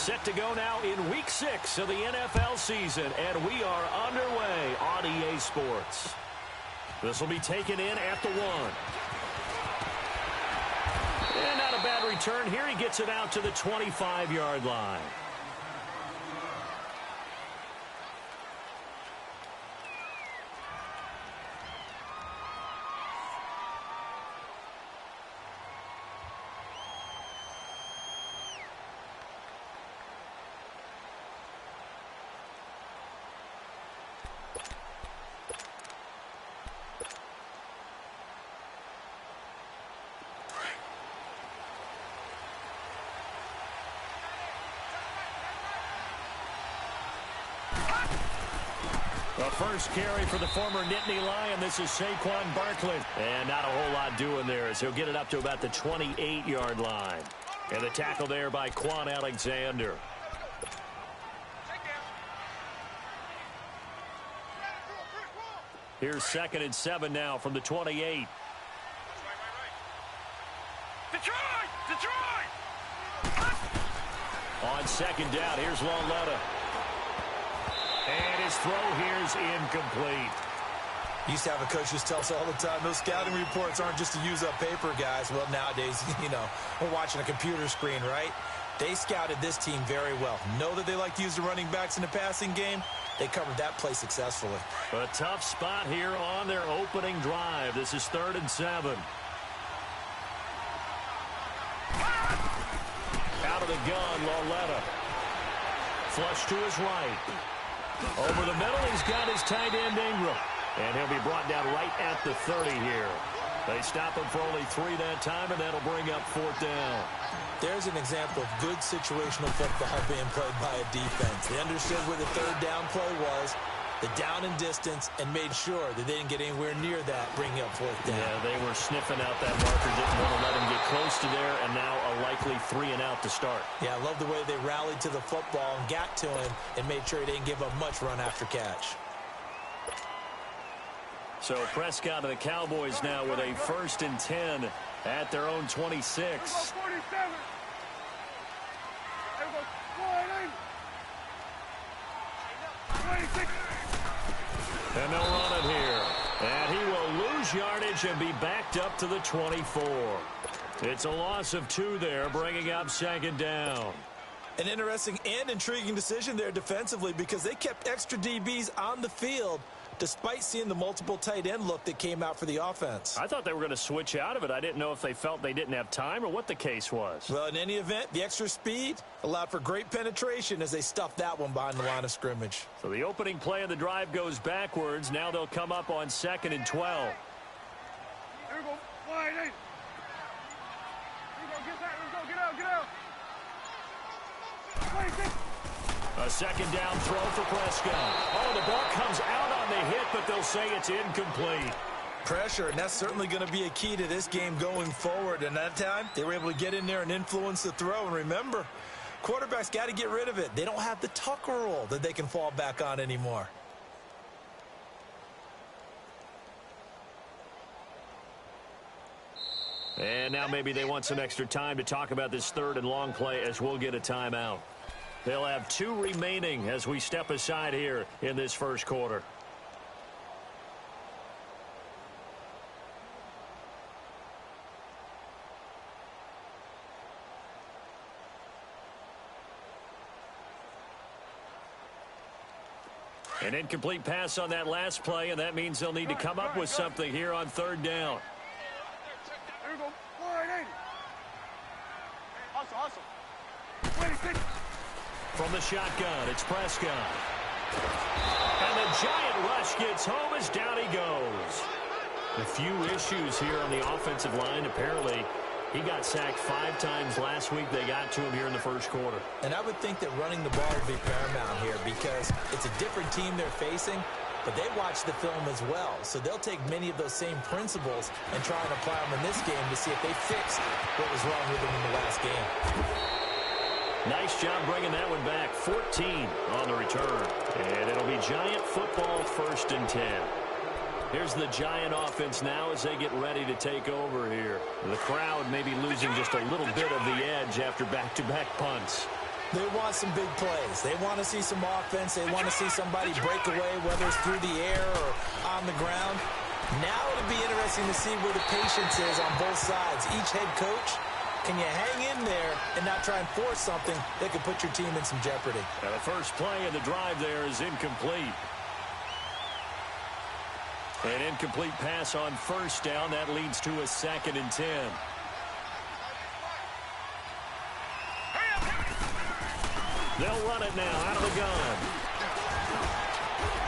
Set to go now in Week 6 of the NFL season, and we are underway on EA Sports. This will be taken in at the 1. And not a bad return here. He gets it out to the 25-yard line. The first carry for the former Nittany Lion. This is Saquon Barkley. And not a whole lot doing there as he'll get it up to about the 28-yard line. And the tackle there by Quan Alexander. Here's 2nd and 7 now from the 28. Detroit! On 2nd down, here's Lauletta. And his throw here is incomplete. Used to have a coach just tell us all the time, those scouting reports aren't just to use up paper, guys. Well, nowadays, we're watching a computer screen, right? They scouted this team very well. Know that they like to use the running backs in the passing game. They covered that play successfully. A tough spot here on their opening drive. This is 3rd and 7. Out of the gun, Lauletta. Flush to his right. Over the middle, he's got his tight end Ingram. And he'll be brought down right at the 30 here. They stop him for only 3 that time, and that'll bring up 4th down. There's an example of good situational football being played by a defense. They understood where the 3rd down play was, the down and distance, and made sure that they didn't get anywhere near that, bringing up 4th down. Yeah, they were sniffing out that marker, didn't want to let him get close to there, and now a likely 3 and out to start. Yeah, I love the way they rallied to the football and got to him and made sure he didn't give up much run after catch. So Prescott and the Cowboys now with a 1st and 10 at their own 26. And they'll run it here. And he will lose yardage and be backed up to the 24. It's a loss of 2 there, bringing up 2nd down. An interesting and intriguing decision there defensively because they kept extra DBs on the field despite seeing the multiple tight end look that came out for the offense. I thought they were going to switch out of it. I didn't know if they felt they didn't have time or what the case was. Well, in any event, the extra speed allowed for great penetration as they stuffed that one behind the line of scrimmage. So the opening play of the drive goes backwards. Now they'll come up on 2nd and 12. Here we go. Wide eight. Here we go. Get that. Here we go. Get out. 26. A 2nd down throw for Prescott. Oh, the ball comes out on the hit, but they'll say it's incomplete. Pressure, and that's certainly going to be a key to this game going forward. And that time, they were able to get in there and influence the throw. And remember, quarterbacks got to get rid of it. They don't have the Tucker rule that they can fall back on anymore. And now maybe they want some extra time to talk about this 3rd and long play as we'll get a timeout. They'll have 2 remaining as we step aside here in this first quarter. An incomplete pass on that last play, and that means they'll need to come up with something here on 3rd down. There we go. 480. Hustle. 26. From the shotgun, it's Prescott. And the giant rush gets home as down he goes. A few issues here on the offensive line. Apparently, he got sacked 5 times last week. They got to him here in the first quarter. And I would think that running the ball would be paramount here because it's a different team they're facing, but they watch the film as well. So they'll take many of those same principles and try and apply them in this game to see if they fixed what was wrong with them in the last game. Nice job bringing that one back. 14 on the return. And it'll be Giant football 1st and 10. Here's the Giant offense now as they get ready to take over here. The crowd may be losing just a little bit of the edge after back-to-back punts. They want some big plays. They want to see some offense. They want to see somebody break away, whether it's through the air or on the ground. Now it'll be interesting to see where the patience is on both sides. Each head coach, can you hang in there and not try and force something that could put your team in some jeopardy? Now the first play of the drive there is incomplete. An incomplete pass on first down. That leads to a 2nd and 10. They'll run it now out of the gun.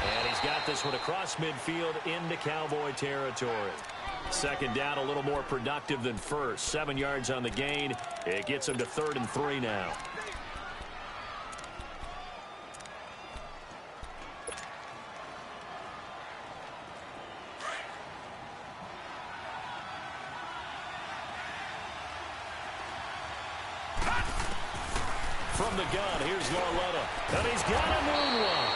And he's got this one across midfield into Cowboy territory. 2nd down, a little more productive than first. 7 yards on the gain. It gets him to 3rd and 3 now. From the gun, here's Lauletta. And he's got a moonwalk.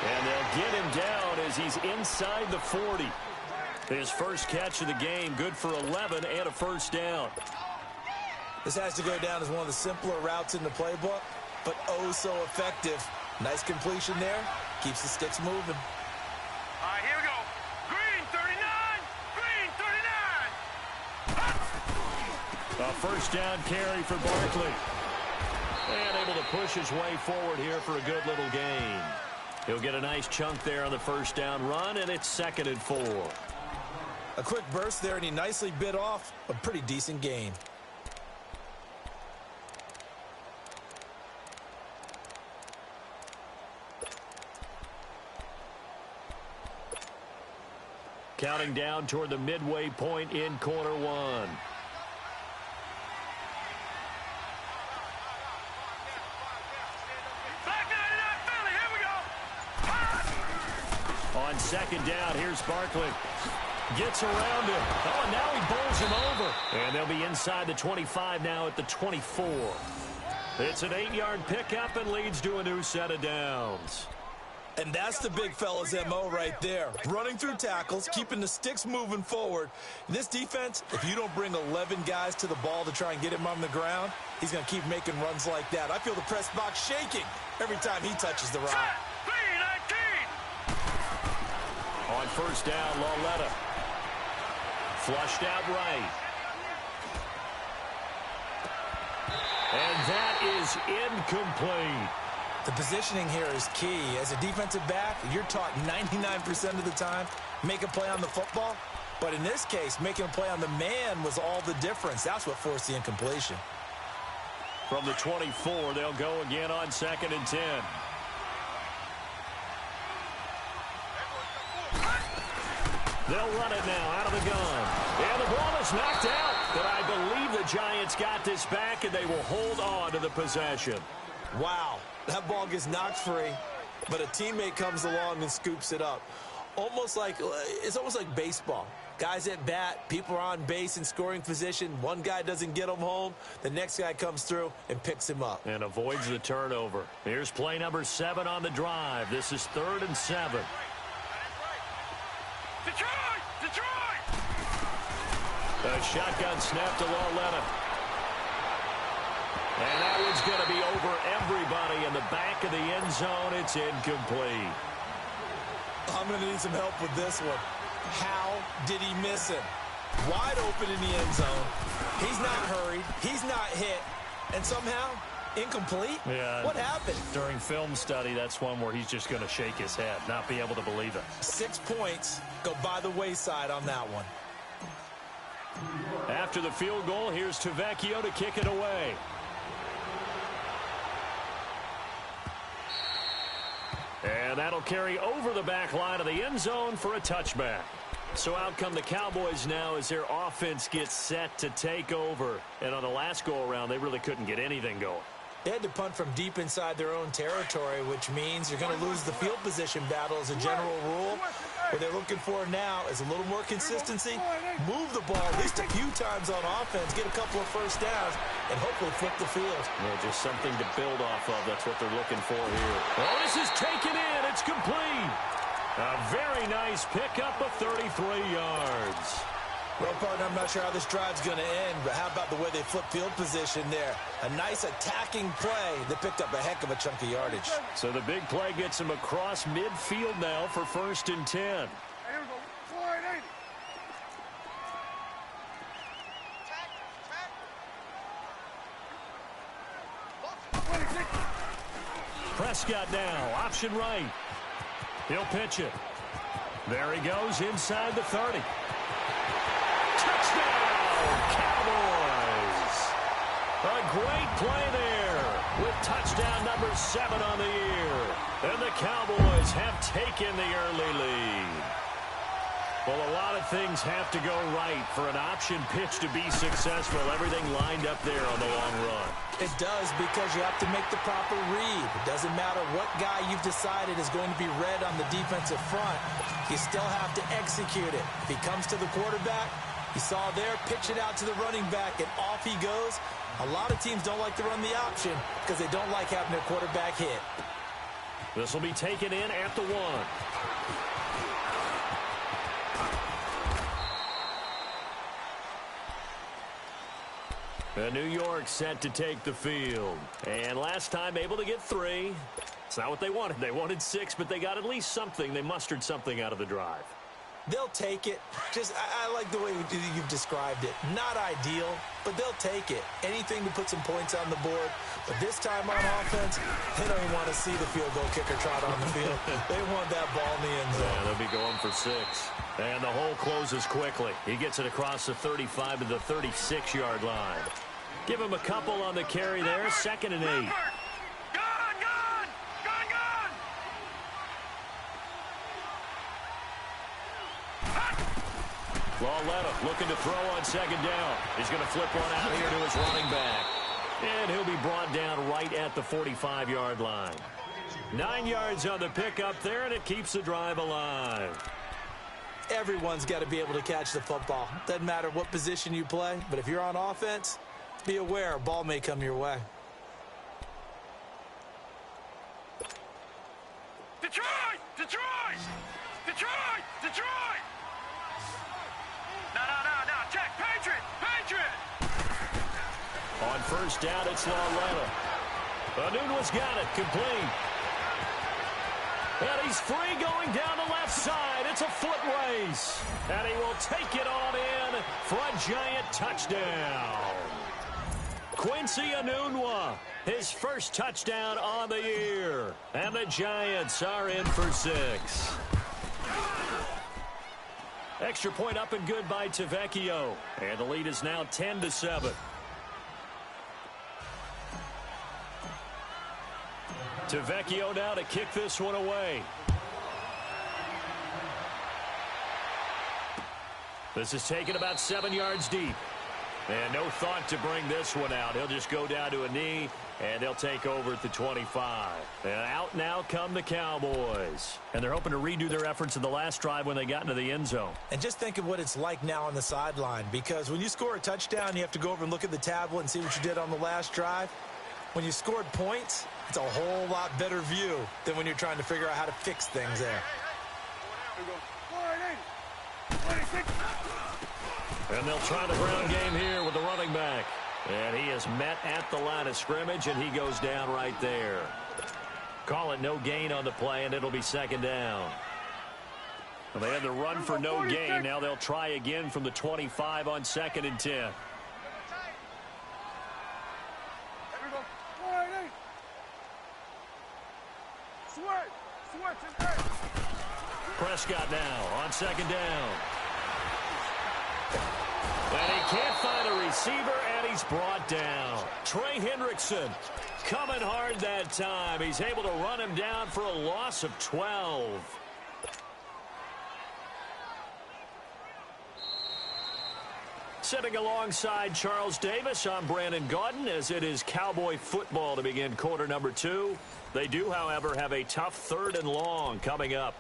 And they'll get him down as he's inside the 40. His first catch of the game, good for 11 and a first down. This has to go down as one of the simpler routes in the playbook, but oh so effective. Nice completion there. Keeps the sticks moving. All right, here we go. Green 39. Green 39. A first down carry for Barkley. And able to push his way forward here for a good little gain. He'll get a nice chunk there on the first down run, and it's 2nd and 4. A quick burst there, and he nicely bit off a pretty decent gain. Counting down toward the midway point in quarter one. On 2nd down, here's Barkley. Gets around him. Oh, and now he bowls him over. And they'll be inside the 25 now at the 24. It's an 8-yard pickup and leads to a new set of downs. And that's the big fella's MO right there. Running through tackles, keeping the sticks moving forward. This defense, if you don't bring 11 guys to the ball to try and get him on the ground, he's going to keep making runs like that. I feel the press box shaking every time he touches the rock. On first down, Lauletta. Flushed out right. And that is incomplete. The positioning here is key. As a defensive back, you're taught 99% of the time, make a play on the football. But in this case, making a play on the man was all the difference. That's what forced the incompletion. From the 24, they'll go again on 2nd and 10. They'll run it now out of the gun. And the ball is knocked out. But I believe the Giants got this back, and they will hold on to the possession. Wow, that ball gets knocked free, but a teammate comes along and scoops it up. It's almost like baseball. Guys at bat, people are on base in scoring position. One guy doesn't get him home. The next guy comes through and picks him up. And avoids the turnover. Here's play number 7 on the drive. This is 3rd and 7. Detroit! Detroit! A shotgun snap to Lauletta. And that one's going to be over everybody in the back of the end zone. It's incomplete. I'm going to need some help with this one. How did he miss him? Wide open in the end zone. He's not hurried. He's not hit. And somehow, incomplete? Yeah. What happened? During film study, that's one where he's just going to shake his head, not be able to believe it. 6 points go by the wayside on that one. After the field goal, here's Tavecchio to kick it away. And that'll carry over the back line of the end zone for a touchback. So out come the Cowboys now as their offense gets set to take over. And on the last go-around, they really couldn't get anything going. They had to punt from deep inside their own territory, which means you're going to lose the field position battle as a general rule. What they're looking for now is a little more consistency, move the ball at least a few times on offense, get a couple of first downs, and hopefully flip the field. Yeah, just something to build off of. That's what they're looking for here. Oh, this is taken in. It's complete. A very nice pickup of 33 yards. Well, partner, I'm not sure how this drive's going to end, but how about the way they flip field position there? A nice attacking play that picked up a heck of a chunk of yardage. So the big play gets him across midfield now for 1st and 10. Here we go. Wide 80. Prescott now, option right. He'll pitch it. There he goes inside the 30. Touchdown, Cowboys! A great play there with touchdown number 7 on the year. And the Cowboys have taken the early lead. Well, a lot of things have to go right for an option pitch to be successful. Everything lined up there on the long run. It does, because you have to make the proper read. It doesn't matter what guy you've decided is going to be read on the defensive front. You still have to execute it. If he comes to the quarterback, you saw there, pitch it out to the running back, and off he goes. A lot of teams don't like to run the option because they don't like having their quarterback hit. This will be taken in at the 1. New York set to take the field. And last time able to get 3. It's not what they wanted. They wanted 6, but they got at least something. They mustered something out of the drive. They'll take it. I like the way you've described it. Not ideal, but they'll take it. Anything to put some points on the board. But this time on offense, they don't even want to see the field goal kicker trot on the field. They want that ball in the end zone. Yeah, they'll be going for 6. And the hole closes quickly. He gets it across the 35 to the 36-yard line. Give him a couple on the carry there. 2nd and 8. Lauletta looking to throw on 2nd down. He's going to flip one out here to his running back. And he'll be brought down right at the 45-yard line. 9 yards on the pickup there, and it keeps the drive alive. Everyone's got to be able to catch the football. Doesn't matter what position you play, but if you're on offense, be aware a ball may come your way. Detroit! Detroit! Detroit! Detroit! No. Check. Patriot! On 1st down, it's Lauletta. Anunwa's got it. Complete. And he's free going down the left side. It's a foot race. And he will take it on in for a giant touchdown. Quincy Enunwa, his first touchdown on the year. And the Giants are in for 6. Extra point up and good by Tavecchio. And the lead is now 10-7. Tavecchio now to kick this one away. This is taken about 7 yards deep. And no thought to bring this one out. He'll just go down to a knee, and they'll take over at the 25. And out now come the Cowboys. And they're hoping to redo their efforts in the last drive when they got into the end zone. And just think of what it's like now on the sideline, because when you score a touchdown, you have to go over and look at the tablet and see what you did on the last drive. When you scored points, it's a whole lot better view than when you're trying to figure out how to fix things there. And they'll try the ground game here with the running back. And he is met at the line of scrimmage, and he goes down right there. Call it no gain on the play, and it'll be 2nd down. Well, they had the run for no gain. Now they'll try again from the 25 on 2nd and 10. Prescott now on 2nd down. And he can't find a receiver, and he's brought down. Trey Hendrickson coming hard that time. He's able to run him down for a loss of 12. Sitting alongside Charles Davis, I'm Brandon Gaudin, as it is Cowboy football to begin quarter number 2. They do, however, have a tough 3rd and long coming up.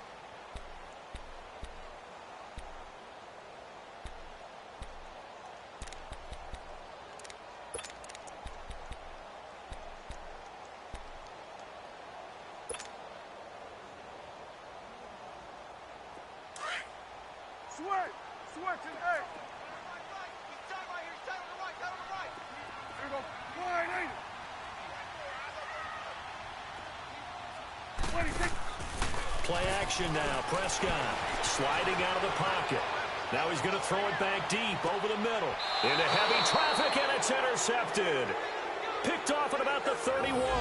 Switch and 8. we go. Wide, 26. Play action now. Prescott sliding out of the pocket. Now he's going to throw it back deep over the middle. Into heavy traffic, and it's intercepted. Picked off at about the 31.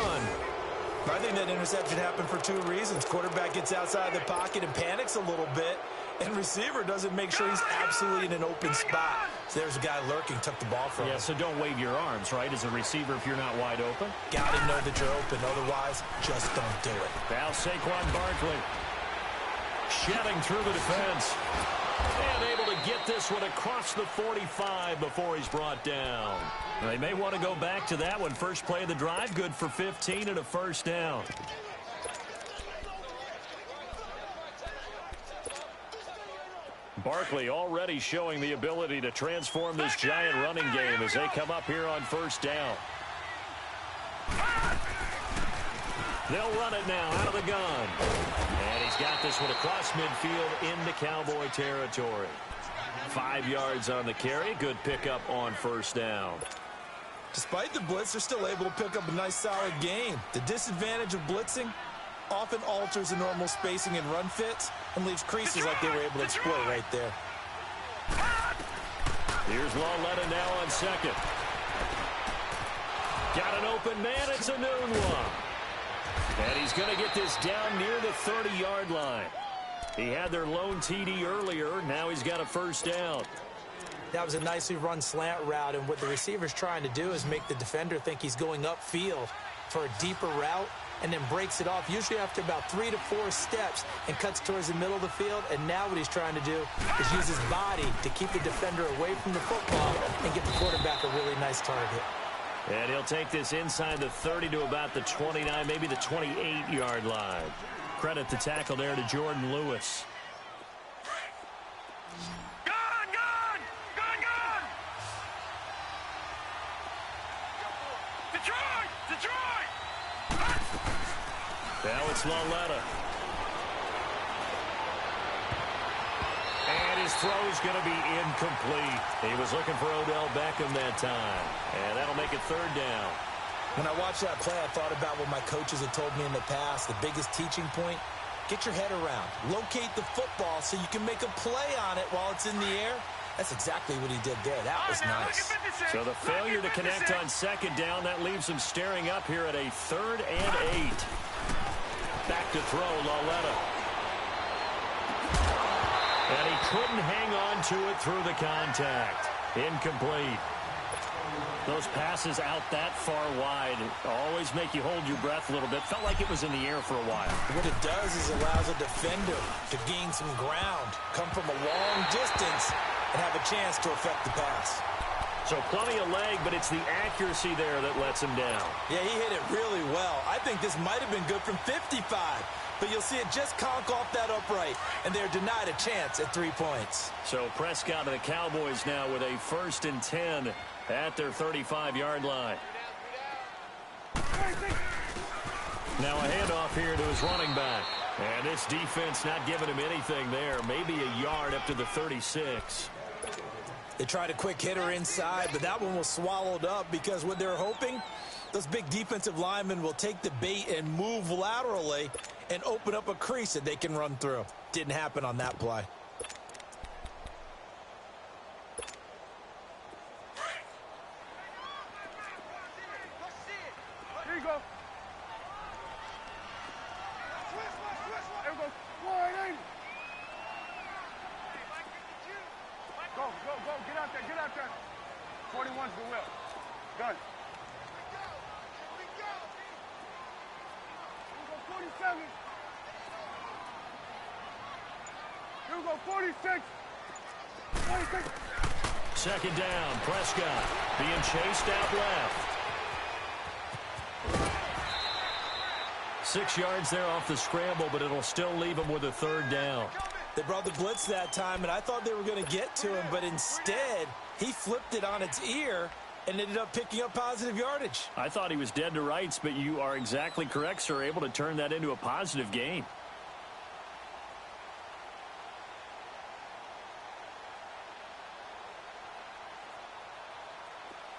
I think that interception happened for two reasons. Quarterback gets outside the pocket and panics a little bit, and receiver doesn't make sure he's absolutely in an open spot. So there's a guy lurking, took the ball from him. Yeah, so don't wave your arms, right, as a receiver if you're not wide open. Got to know that you're open. Otherwise, just don't do it. Now Saquon Barkley shedding through the defense. And able to get this one across the 45 before he's brought down. They may want to go back to that one. First play of the drive, good for 15 and a first down. Barkley already showing the ability to transform this giant running game as they come up here on first down. They'll run it now out of the gun. And he's got this one across midfield into Cowboy territory. 5 yards on the carry. Good pickup on first down. Despite the blitz, they're still able to pick up a nice, solid gain. The disadvantage of blitzing often alters the normal spacing and run fits and leaves creases like they were able to exploit right there. Here's Lawletta now on second. Got an open man. It's a noon one. And he's going to get this down near the 30-yard line. He had their lone TD earlier. Now he's got a first down. That was a nicely run slant route, and what the receiver's trying to do is make the defender think he's going upfield for a deeper route and then breaks it off, usually after about 3 to 4 steps, and cuts towards the middle of the field. And now what he's trying to do is use his body to keep the defender away from the football and give the quarterback a really nice target. And he'll take this inside the 30 to about the 29, maybe the 28-yard line. Credit the tackle there to Jordan Lewis. Now it's Lawletta. And his throw's going to be incomplete. He was looking for Odell Beckham that time. And that'll make it third down. When I watched that play, I thought about what my coaches had told me in the past. The biggest teaching point, get your head around. Locate the football so you can make a play on it while it's in the air. That's exactly what he did there. That was nice. So the failure to connect on second down, that leaves him staring up here at a 3rd and 8. Back to throw, Lawletta. And he couldn't hang on to it through the contact. Incomplete. Those passes out that far wide always make you hold your breath a little bit. Felt like it was in the air for a while. What it does is allows a defender to gain some ground, come from a long distance, and have a chance to affect the pass. So plenty of leg, but it's the accuracy there that lets him down. Yeah, he hit it really well. I think this might have been good from 55, but you'll see it just conk off that upright, and they're denied a chance at 3 points. So Prescott and the Cowboys now with a 1st and 10 at their 35-yard line. Now a handoff here to his running back. And this defense not giving him anything there. Maybe a yard up to the 36. They tried a quick hitter inside, but that one was swallowed up because what they're hoping, those big defensive linemen will take the bait and move laterally and open up a crease that they can run through. Didn't happen on that play. Here you go. There we go. Wide, 80. Go, go, go. Get out there, get out there. 41's the will. Gun. Here we go, 47. Here we go, 46. 46. Second down, Prescott being chased out left. 6 yards there off the scramble, but it'll still leave him with a 3rd down. They brought the blitz that time, and I thought they were going to get to him, but instead, he flipped it on its ear and ended up picking up positive yardage. I thought he was dead to rights, but you are exactly correct, sir, able to turn that into a positive gain.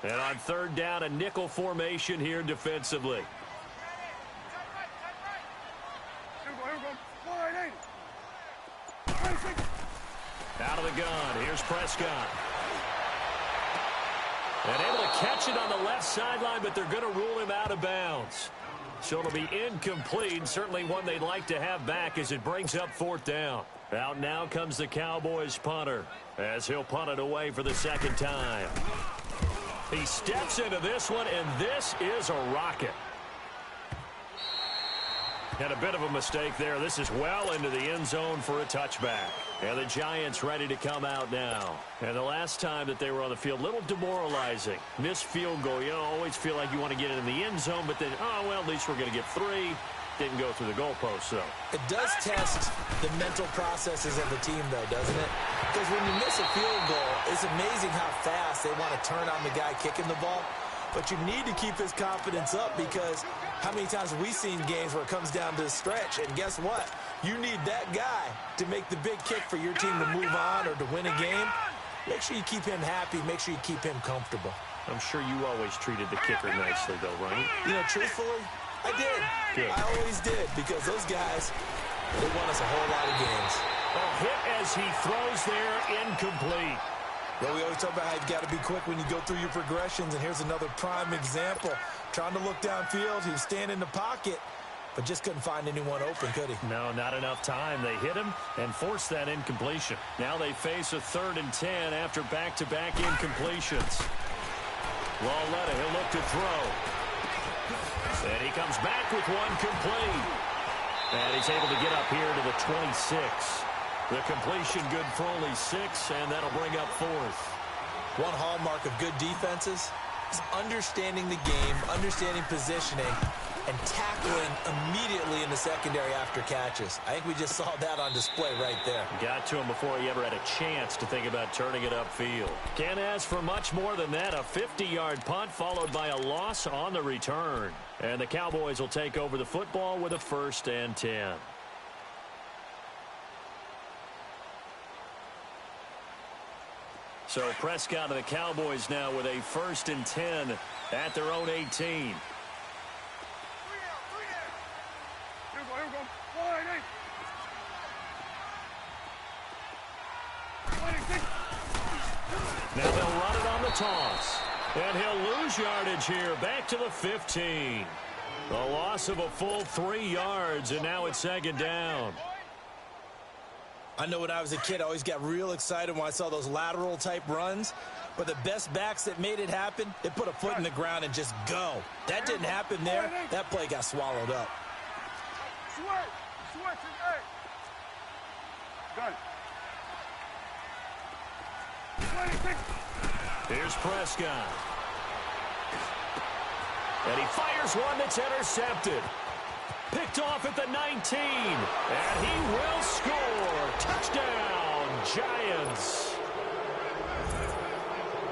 And on third down, a nickel formation here defensively. Here we go. Wide 80. 26. Out of the gun. Here's Prescott. And able to catch it on the left sideline, but they're going to rule him out of bounds. So it'll be incomplete. Certainly one they'd like to have back as it brings up fourth down. Out now comes the Cowboys punter as he'll punt it away for the second time. He steps into this one, and this is a rocket. Had a bit of a mistake there. This is well into the end zone for a touchback. And the Giants ready to come out now. And the last time that they were on the field, a little demoralizing. Missed field goal. You always feel like you want to get it in the end zone, but then, oh, well, at least we're going to get 3. Didn't go through the goalpost, though. It does test the mental processes of the team, though, doesn't it? Because when you miss a field goal, it's amazing how fast they want to turn on the guy kicking the ball. But you need to keep his confidence up because how many times have we seen games where it comes down to a stretch? And guess what? You need that guy to make the big kick for your team to move on or to win a game. Make sure you keep him happy. Make sure you keep him comfortable. I'm sure you always treated the kicker nicely, though, right? You know, truthfully, I did. Good. I always did because those guys, they won us a whole lot of games. A hit as he throws there, incomplete. Well, we always talk about how you've got to be quick when you go through your progressions, and here's another prime example. Trying to look downfield, he was standing in the pocket, but just couldn't find anyone open, could he? No, not enough time. They hit him and forced that incompletion. Now they face a 3rd and 10 after back-to-back incompletions. Lauletta, he'll look to throw. And he comes back with one complete. And he's able to get up here to the 26. The completion good for only 6, and that'll bring up 4th. One hallmark of good defenses is understanding the game, understanding positioning, and tackling immediately in the secondary after catches. I think we just saw that on display right there. Got to him before he ever had a chance to think about turning it upfield. Can't ask for much more than that. A 50-yard punt followed by a loss on the return. And the Cowboys will take over the football with a 1st and 10. So Prescott and the Cowboys now with a 1st and 10 at their own 18. Here we go. Wide 8. 26. Now they'll run it on the toss. And he'll lose yardage here. Back to the 15. A loss of a full 3 yards, and now it's 2nd down. I know when I was a kid, I always got real excited when I saw those lateral-type runs. But the best backs that made it happen, they put a foot in the ground and just go. That didn't happen there. That play got swallowed up. Switch. Hey. Done. 26. Here's Prescott. And he fires one that's intercepted. Picked off at the 19. And he will score. Touchdown, Giants.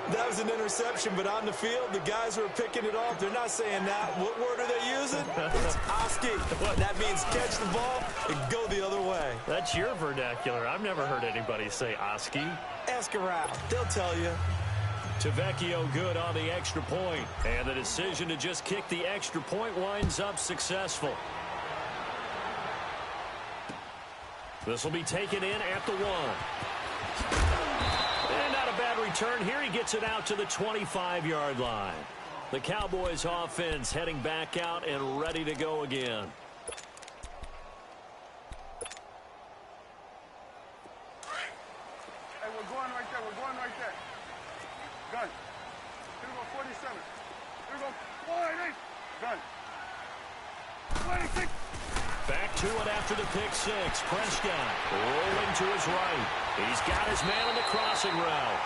That was an interception, but on the field, the guys who are picking it off, they're not saying that. What word are they using? It's Oski. That means catch the ball and go the other way. That's your vernacular. I've never heard anybody say Oski. Ask around. They'll tell you. Tavecchio good on the extra point. And the decision to just kick the extra point winds up successful. This will be taken in at the 1. And not a bad return here. He gets it out to the 25-yard line. The Cowboys offense heading back out and ready to go again. Hey, we're going right there. Gun. Here we go, 47. Here we go, wide 8. Gun. 26. Back to it after the pick 6. Prescott rolling to his right. He's got his man on the crossing route.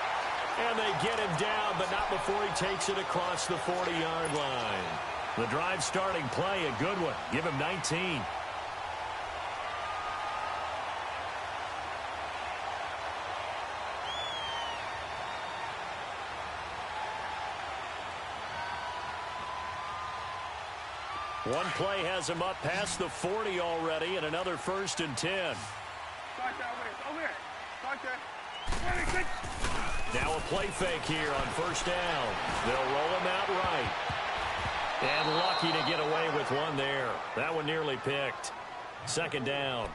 And they get him down, but not before he takes it across the 40-yard line. The drive starting play, a good one. Give him 19. One play has him up past the 40 already, and another 1st and 10. Start that way. Over here. Start there. 26. Now a play fake here on first down. They'll roll him out right. And lucky to get away with one there. That one nearly picked. Second down.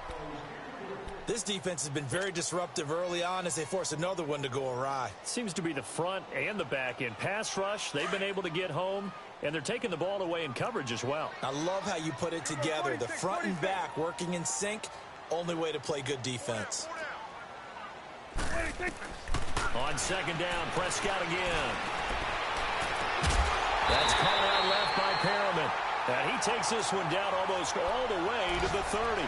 This defense has been very disruptive early on as they force another one to go awry. Seems to be the front and the back end. Pass rush, they've been able to get home, and they're taking the ball away in coverage as well. I love how you put it together. The front and back working in sync. Only way to play good defense. On second down, Prescott again. That's caught out left by Perriman. And he takes this one down almost all the way to the 30.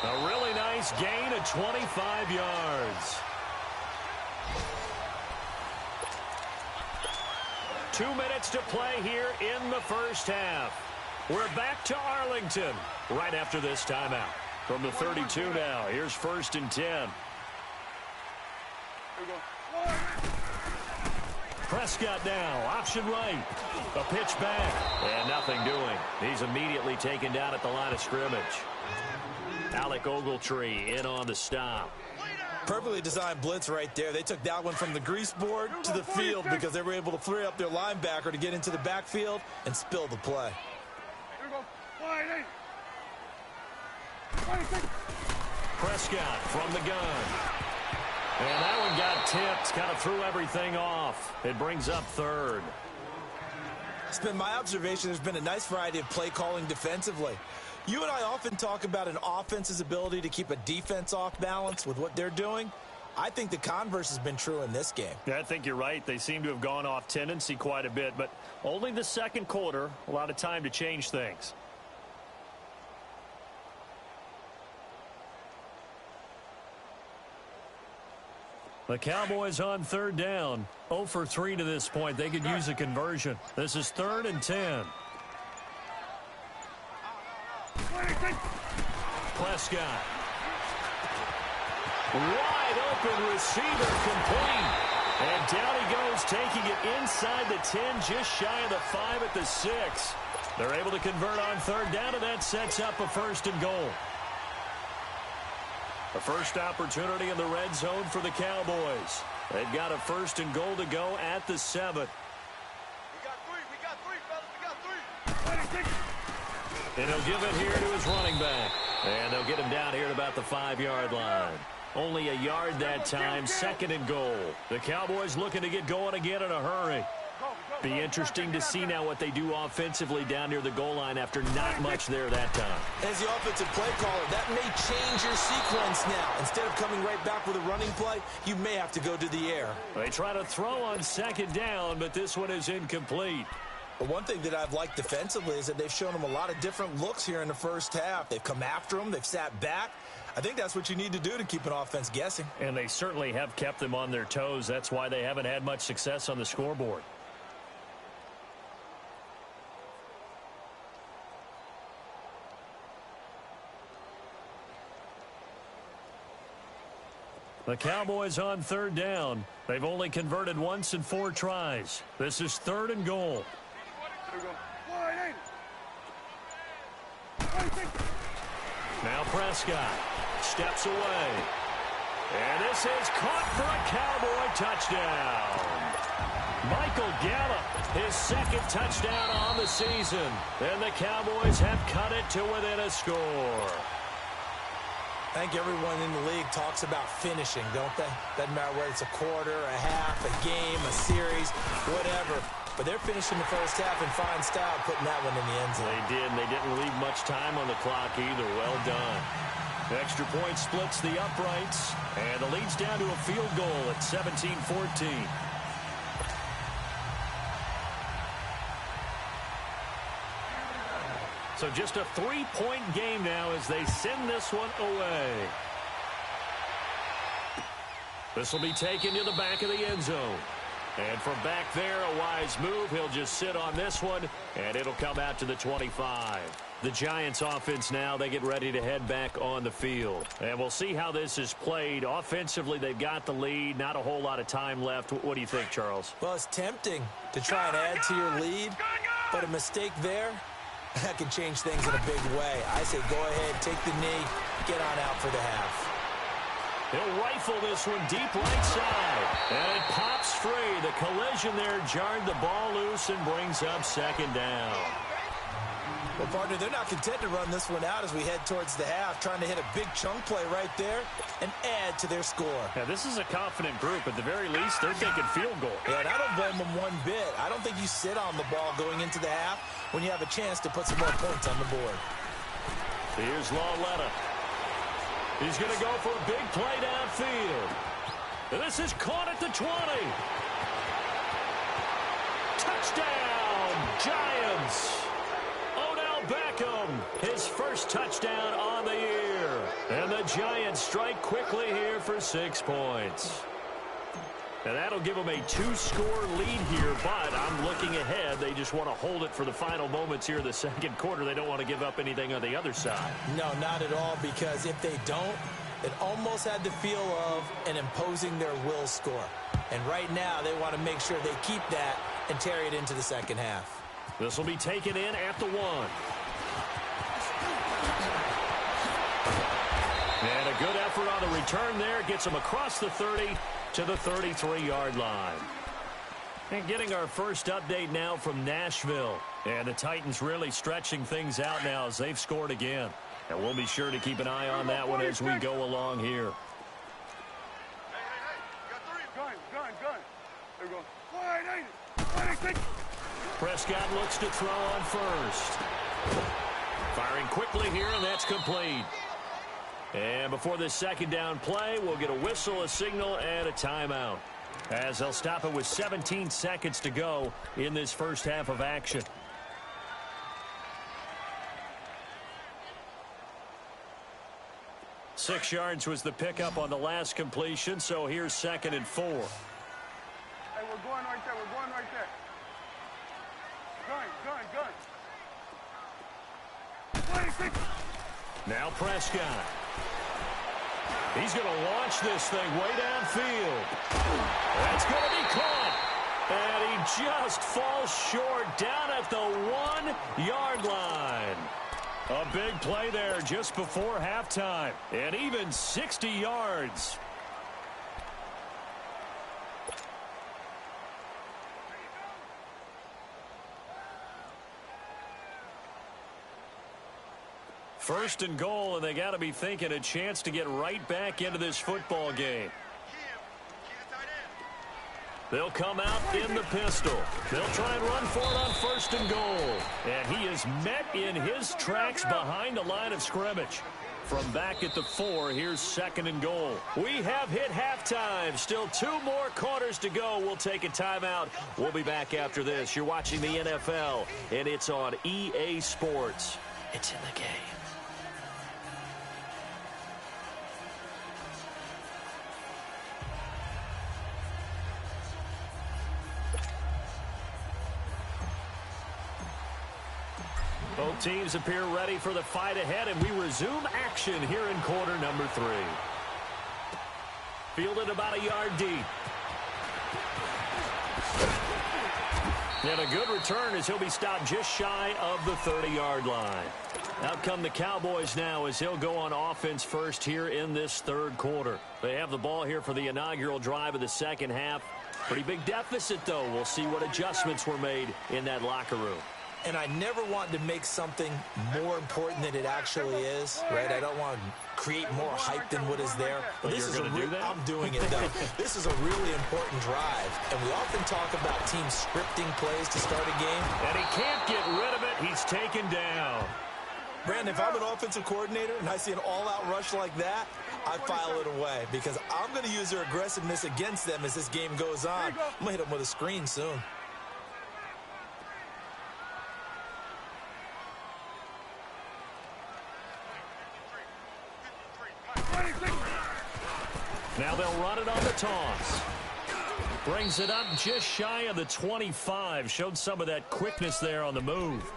A really nice gain of 25 yards. 2 minutes to play here in the first half. We're back to Arlington right after this timeout. From the 32 now, here's first and 10. Prescott now, option right. A pitch back, and nothing doing. He's immediately taken down at the line of scrimmage. Alec Ogletree in on the stop. Perfectly designed blitz right there. They took that one from the grease board to the field because they were able to free up their linebacker to get into the backfield and spill the play. Prescott from the gun. And that one got tipped, kind of threw everything off. It brings up third. It's been my observation there's been a nice variety of play calling defensively. You and I often talk about an offense's ability to keep a defense off balance with what they're doing. I think the converse has been true in this game. Yeah, I think you're right. They seem to have gone off tendency quite a bit, but only the second quarter, a lot of time to change things. The Cowboys on third down. 0 for 3 to this point. They could use a conversion. This is 3rd and 10. Prescott. Wide open receiver complete. And down he goes, taking it inside the 10, just shy of the 5 at the 6. They're able to convert on third down, and that sets up a 1st and goal. The first opportunity in the red zone for the Cowboys. They've got a 1st and goal to go at the 7. We got three, fellas, we got 3. And he'll give it here to his running back. And they'll get him down here at about the 5-yard line. Only a yard that time, 2nd and goal. The Cowboys looking to get going again in a hurry. Be interesting to see now what they do offensively down near the goal line after not much there that time. As the offensive play caller, that may change your sequence now. Instead of coming right back with a running play, you may have to go to the air. They try to throw on 2nd down, but this one is incomplete. But one thing that I've liked defensively is that they've shown them a lot of different looks here in the first half. They've come after them. They've sat back. I think that's what you need to do to keep an offense guessing. And they certainly have kept them on their toes. That's why they haven't had much success on the scoreboard. The Cowboys on third down. They've only converted once in 4 tries. This is 3rd and goal. Now Prescott steps away. And this is caught for a Cowboy touchdown. Michael Gallup, his 2nd touchdown on the season. And the Cowboys have cut it to within a score. I think everyone in the league talks about finishing, don't they? Doesn't matter whether it's a quarter, a half, a game, a series, whatever. But they're finishing the first half in fine style, putting that one in the end zone. They did, and they didn't leave much time on the clock either. Well done. The extra point splits the uprights, and the lead's down to a field goal at 17-14. So just a 3-point game now as they send this one away. This will be taken to the back of the end zone. And from back there, a wise move. He'll just sit on this one, and it'll come out to the 25. The Giants offense now, they get ready to head back on the field. And we'll see how this is played. Offensively, they've got the lead. Not a whole lot of time left. What do you think, Charles? Well, it's tempting to try and add to your lead, but a mistake there, that can change things in a big way. I say go ahead, take the knee, get on out for the half. He'll rifle this one deep right side, and it pops free. the collision there jarred the ball loose and brings up second down. Well, partner, they're not content to run this one out as we head towards the half, trying to hit a big chunk play right there and add to their score. Yeah, this is a confident group. At the very least, they're thinking field goal. Yeah, and I don't blame them one bit. I don't think you sit on the ball going into the half when you have a chance to put some more points on the board. Here's Lawletta. He's going to go for a big play downfield. This is caught at the 20. Touchdown, Giants. Beckham, his first touchdown on the year. And the Giants strike quickly here for 6 points. And that'll give them a 2-score lead here, but I'm looking ahead. They just want to hold it for the final moments here in the second quarter. They don't want to give up anything on the other side. No, not at all, because if they don't, it almost had the feel of an imposing their will score. And right now, they want to make sure they keep that and carry it into the second half. This will be taken in at the 1. And a good effort on the return there. Gets them across the 30 to the 33-yard line. And getting our first update now from Nashville. And the Titans really stretching things out now as they've scored again. And we'll be sure to keep an eye on that one as we go along here. Gun. There we go. Prescott looks to throw on first. Firing quickly here, and that's complete. And before this second down play, we'll get a whistle, a signal, and a timeout, as they'll stop it with 17 seconds to go in this first half of action. Six yards was the pickup on the last completion, so here's 2nd and 4. Hey, we're going right there. Gun. 26. Now Prescott. He's going to launch this thing way downfield. That's going to be caught. And he just falls short down at the 1-yard line. A big play there just before halftime. And even 60 yards. First and goal, and they got to be thinking a chance to get right back into this football game. They'll come out in the pistol. They'll try and run for it on 1st and goal. And he is met in his tracks behind the line of scrimmage. From back at the 4, here's 2nd and goal. We have hit halftime. Still 2 more quarters to go. We'll take a timeout. We'll be back after this. You're watching the NFL, and it's on EA Sports. It's in the game. Both teams appear ready for the fight ahead, and we resume action here in quarter number 3. Fielded about a yard deep. And a good return as he'll be stopped just shy of the 30-yard line. Out come the Cowboys now as he'll go on offense first here in this 3rd quarter. They have the ball here for the inaugural drive of the second half. Pretty big deficit, though. We'll see what adjustments were made in that locker room. And I never want to make something more important than it actually is, right? I don't want to create more hype than what is there. But this is a I'm doing it, though. This is a really important drive. And we often talk about teams scripting plays to start a game. And he can't get rid of it. He's taken down. Brandon, if I'm an offensive coordinator and I see an all-out rush like that, I file it away because I'm going to use their aggressiveness against them as this game goes on. I'm going to hit them with a screen soon. Now they'll run it on the toss. Brings it up just shy of the 25. Showed some of that quickness there on the move.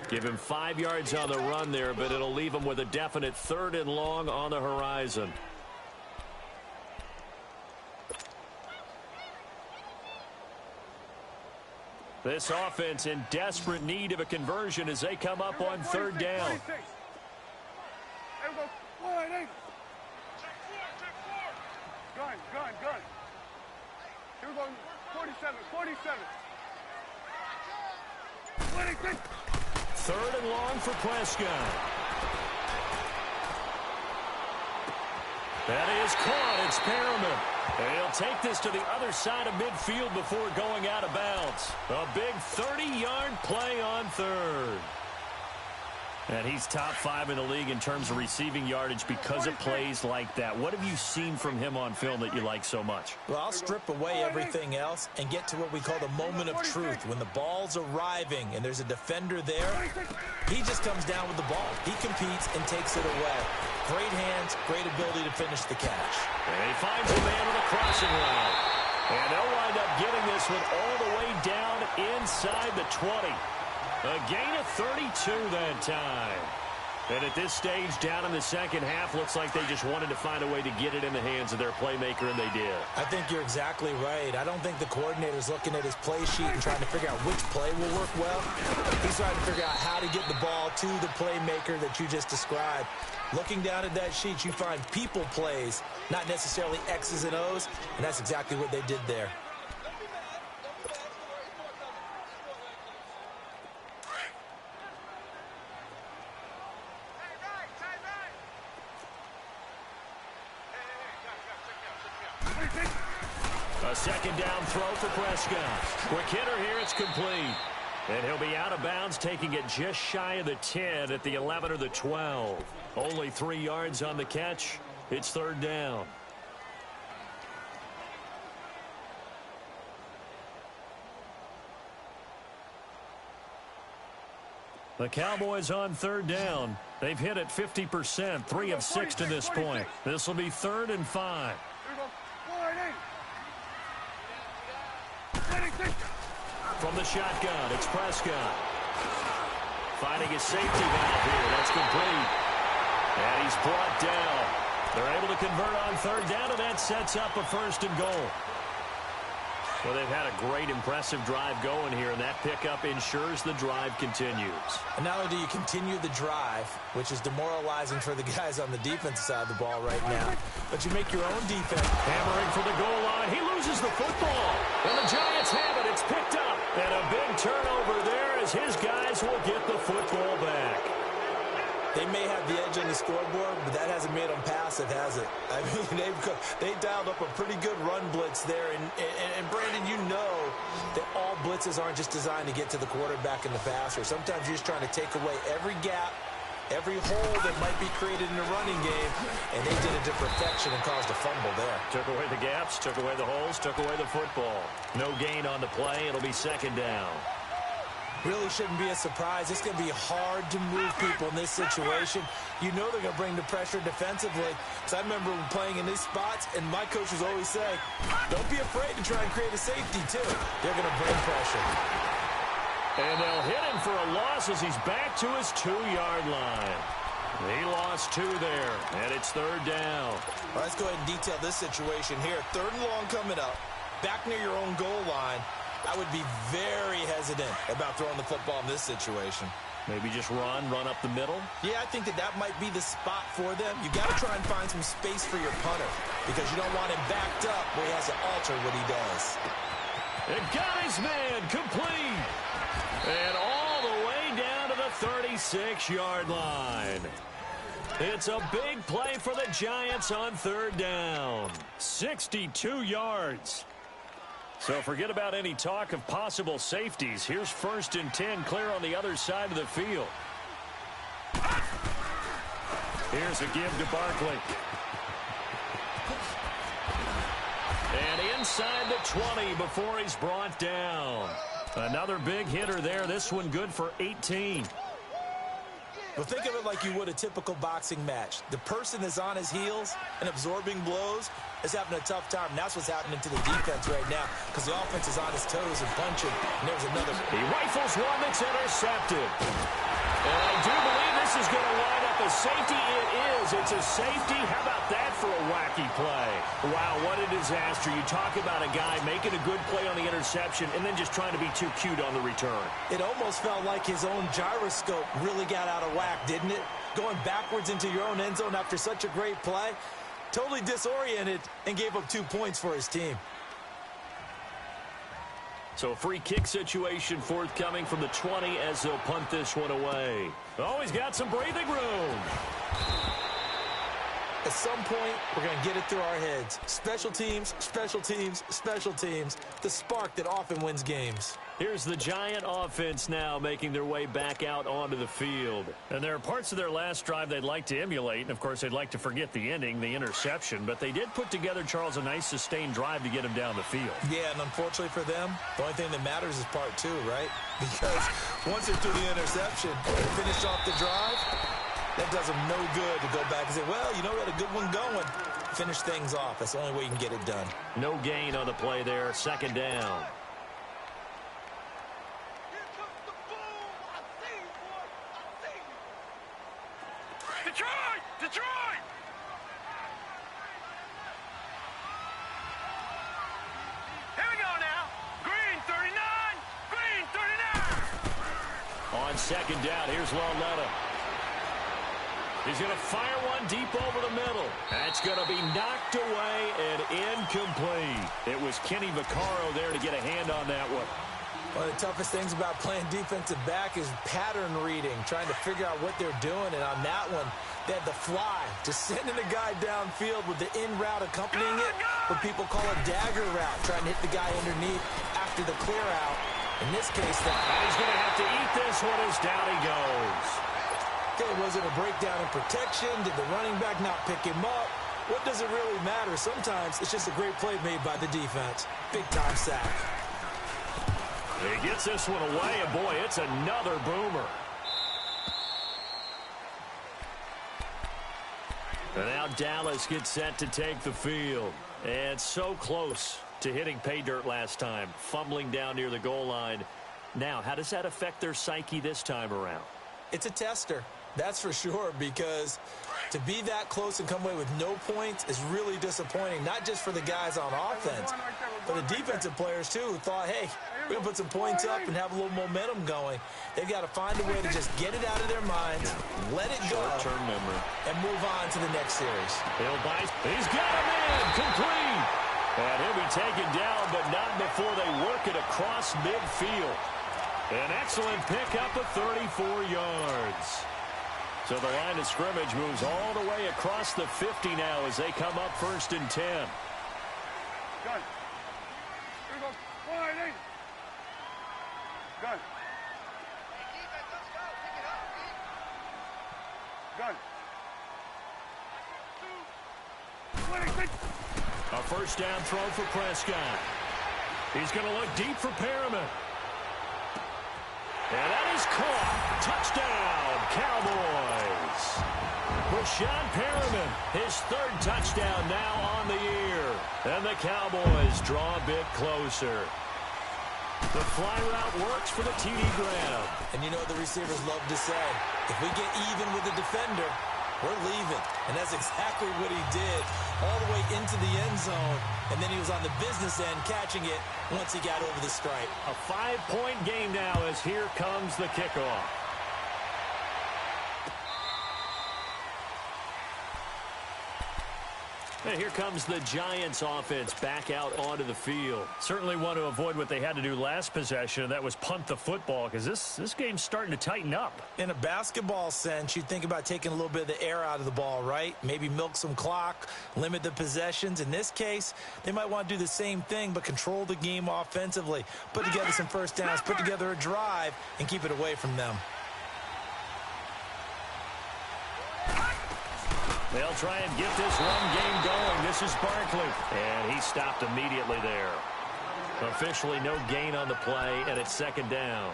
Give him 5 yards on the run there, but it'll leave him with a definite 3rd and long on the horizon. This offense in desperate need of a conversion as they come up on 3rd down. Gun. Here we go. 47, 47. 26. Third and long for Prescott. That is caught. It's Perriman. He'll take this to the other side of midfield before going out of bounds. A big 30-yard play on third. And he's top 5 in the league in terms of receiving yardage because of plays like that. What have you seen from him on film that you like so much? Well, I'll strip away everything else and get to what we call the moment of truth. When the ball's arriving and there's a defender there, he just comes down with the ball. He competes and takes it away. Great hands, great ability to finish the catch. And he finds a man with a crossing route. And they'll wind up getting this one all the way down inside the 20. A gain of 32 that time. And at this stage, down in the second half, looks like they just wanted to find a way to get it in the hands of their playmaker, and they did. I think you're exactly right. I don't think the coordinator's looking at his play sheet and trying to figure out which play will work well. He's trying to figure out how to get the ball to the playmaker that you just described. Looking down at that sheet, you find people plays, not necessarily X's and O's, and that's exactly what they did there. A second down throw for Prescott. Quick hitter here, it's complete. And he'll be out of bounds, taking it just shy of the 10 at the 11 or the 12. Only 3 yards on the catch. It's third down. The Cowboys on third down. They've hit it 50%, 3 of 6 to this point. This will be 3rd and 5. From the shotgun, it's Prescott. Finding his safety valve here. That's complete. And he's brought down. They're able to convert on third down, and that sets up a 1st and goal. Well, they've had a great, impressive drive going here, and that pickup ensures the drive continues. And not only do you continue the drive, which is demoralizing for the guys on the defensive side of the ball right now, but you make your own defense. Hammering for the goal line. He loses the football. And the Giants have it. It's picked up. And a big turnover there as his guys will get the football back. They may have the edge on the scoreboard, but that hasn't made them passive, has it? I mean, they dialed up a pretty good run blitz there. And Brandon, you know that all blitzes aren't just designed to get to the quarterback and the passer. Sometimes you're just trying to take away every gap, every hole that might be created in the running game, and they did it to perfection and caused a fumble there. Took away the gaps, took away the holes, took away the football. No gain on the play. It'll be 2nd down. Really shouldn't be a surprise. It's going to be hard to move people in this situation. You know they're going to bring the pressure defensively. Because I remember playing in these spots, and my coaches always say, don't be afraid to try and create a safety, too. They're going to bring pressure. And they'll hit him for a loss as he's back to his 2-yard line. He lost 2 there, and it's 3rd down. All right, let's go ahead and detail this situation here. 3rd and long coming up, back near your own goal line. I would be very hesitant about throwing the football in this situation. Maybe just run up the middle? Yeah, I think that might be the spot for them. You got to try and find some space for your punter because you don't want him backed up where he has to alter what he does. It got his man complete. And all the way down to the 36-yard line. It's a big play for the Giants on 3rd down. 62 yards. So forget about any talk of possible safeties. Here's 1st and 10 clear on the other side of the field. Here's a give to Barkley. And inside the 20 before he's brought down. Another big hitter there. This one good for 18. Well, think of it like you would a typical boxing match. The person is on his heels and absorbing blows is having a tough time. And that's what's happening to the defense right now because the offense is on his toes and punching. And there's another. He rifles one that's intercepted. And I do believe this is going to line up a safety. It is. It's a safety. How about that for a wacky play? Wow, what a disaster. You talk about a guy making a good play on the interception and then just trying to be too cute on the return. It almost felt like his own gyroscope really got out of whack, didn't it? Going backwards into your own end zone after such a great play. Totally disoriented and gave up 2 points for his team. So a free kick situation forthcoming from the 20 as they'll punt this one away. Oh, he's got some breathing room. At some point, we're going to get it through our heads. Special teams, special teams, special teams. The spark that often wins games. Here's the Giant offense now making their way back out onto the field. And there are parts of their last drive they'd like to emulate. And, of course, they'd like to forget the ending, the interception. But they did put together, Charles, a nice sustained drive to get him down the field. Yeah, and unfortunately for them, the only thing that matters is part two, right? Because once they threw the interception and finished off the drive, that does them no good to go back and say, well, you know, we had a good one going. Finish things off. That's the only way you can get it done. No gain on the play there. Second down. Detroit! Detroit! Here we go now. Green 39. Green 39. On second down, here's Lauletta. He's going to fire one deep over the middle. That's going to be knocked away and incomplete. It was Kenny Vaccaro there to get a hand on that one. One of the toughest things about playing defensive back is pattern reading, trying to figure out what they're doing. And on that one, they had the fly, just sending a guy downfield with the in route accompanying it, what people call a dagger route, trying to hit the guy underneath after the clear out. In this case, and he's going to have to eat this one as down he goes. Okay, was it a breakdown in protection? Did the running back not pick him up? What does it really matter? Sometimes it's just a great play made by the defense. Big-time sack. He gets this one away, and boy, it's another boomer. And now Dallas gets set to take the field. And so close to hitting pay dirt last time, fumbling down near the goal line. Now, how does that affect their psyche this time around? It's a tester. That's for sure, because to be that close and come away with no points is really disappointing, not just for the guys on offense, but the defensive players, too, who thought, hey, we're going to put some points up and have a little momentum going. They've got to find a way to just get it out of their minds, let it go, short-term memory, and move on to the next series. He's got him in, complete. And he'll be taken down, but not before they work it across midfield. An excellent pickup of 34 yards. So the line of scrimmage moves all the way across the 50 now as they come up 1st and 10. Gun. Here we go. 180. Gun. Gun. 26. A first down throw for Prescott. He's going to look deep for Perriman. And that is caught. Touchdown, Cowboys. Rashawn Perriman, his 3rd touchdown now on the year. And the Cowboys draw a bit closer. The fly route works for the TD grab. And you know what the receivers love to say? If we get even with the defender, we're leaving. And that's exactly what he did, all the way into the end zone. And then he was on the business end catching it once he got over the stripe. A 5-point game now as here comes the kickoff. And here comes the Giants offense back out onto the field. Certainly want to avoid what they had to do last possession, and that was punt the football, because this game's starting to tighten up. In a basketball sense, you think about taking a little bit of the air out of the ball, right? Maybe milk some clock, limit the possessions. In this case, they might want to do the same thing, but control the game offensively. Put together some first downs, put together a drive, and keep it away from them. They'll try and get this run game going. This is Barkley. And he stopped immediately there. Officially no gain on the play, and it's 2nd down.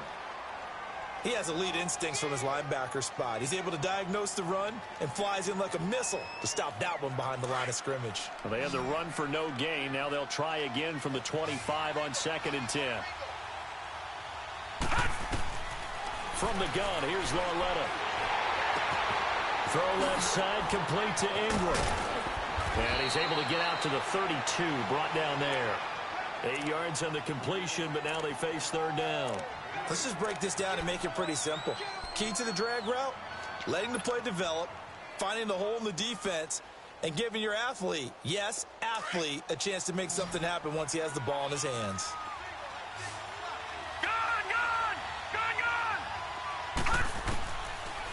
He has elite instincts from his linebacker spot. He's able to diagnose the run and flies in like a missile to stop that one behind the line of scrimmage. Well, they had the run for no gain. Now they'll try again from the 25 on 2nd and 10. From the gun, here's Lauletta. Throw left side, complete to Ingram. And he's able to get out to the 32, brought down there. 8 yards on the completion, but now they face 3rd down. Let's just break this down and make it pretty simple. Key to the drag route, letting the play develop, finding the hole in the defense, and giving your athlete, yes, athlete, a chance to make something happen once he has the ball in his hands.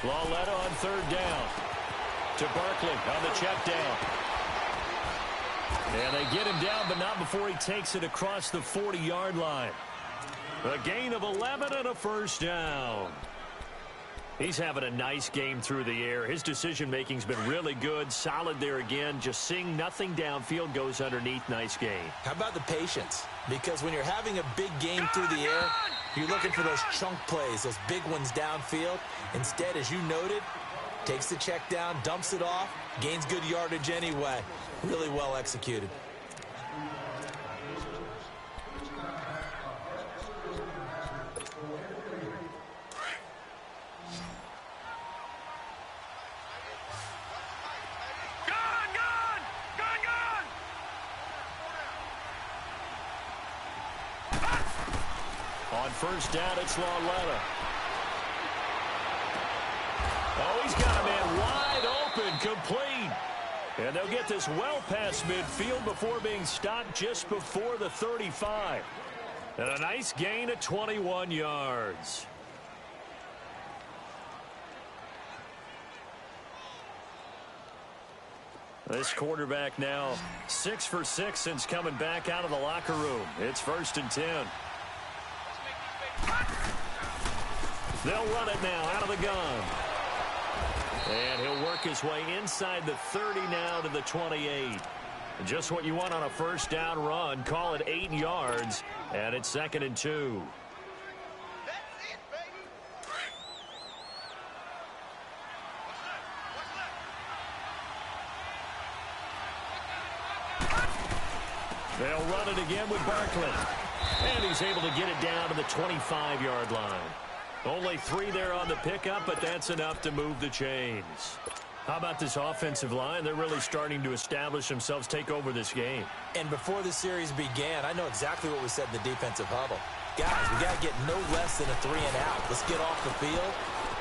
Lauletta on third down. To Barkley on the check down. And they get him down, but not before he takes it across the 40-yard line. A gain of 11 and a first down. He's having a nice game through the air. His decision-making's been really good. Solid there again. Just seeing nothing downfield, goes underneath. Nice game. How about the patience? Because when you're having a big game through the air, you're looking for those chunk plays, those big ones downfield. Instead, as you noted, takes the check down, dumps it off, gains good yardage anyway. Really well executed. On first down, it's Lauletta. Oh, he's got a man wide open, complete. And they'll get this well past midfield before being stopped just before the 35. And a nice gain of 21 yards. This quarterback now 6 for 6 since coming back out of the locker room. It's 1st and 10. They'll run it now out of the gun. And he'll work his way inside the 30 now to the 28. Just what you want on a first down run. Call it 8 yards. And it's 2nd and 2. That's it, baby. They'll run it again with Barkley. And he's able to get it down to the 25-yard line. Only 3 there on the pickup, but that's enough to move the chains. How about this offensive line? They're really starting to establish themselves, take over this game. And before the series began, I know exactly what we said in the defensive huddle. Guys, we got to get no less than a 3 and out. Let's get off the field.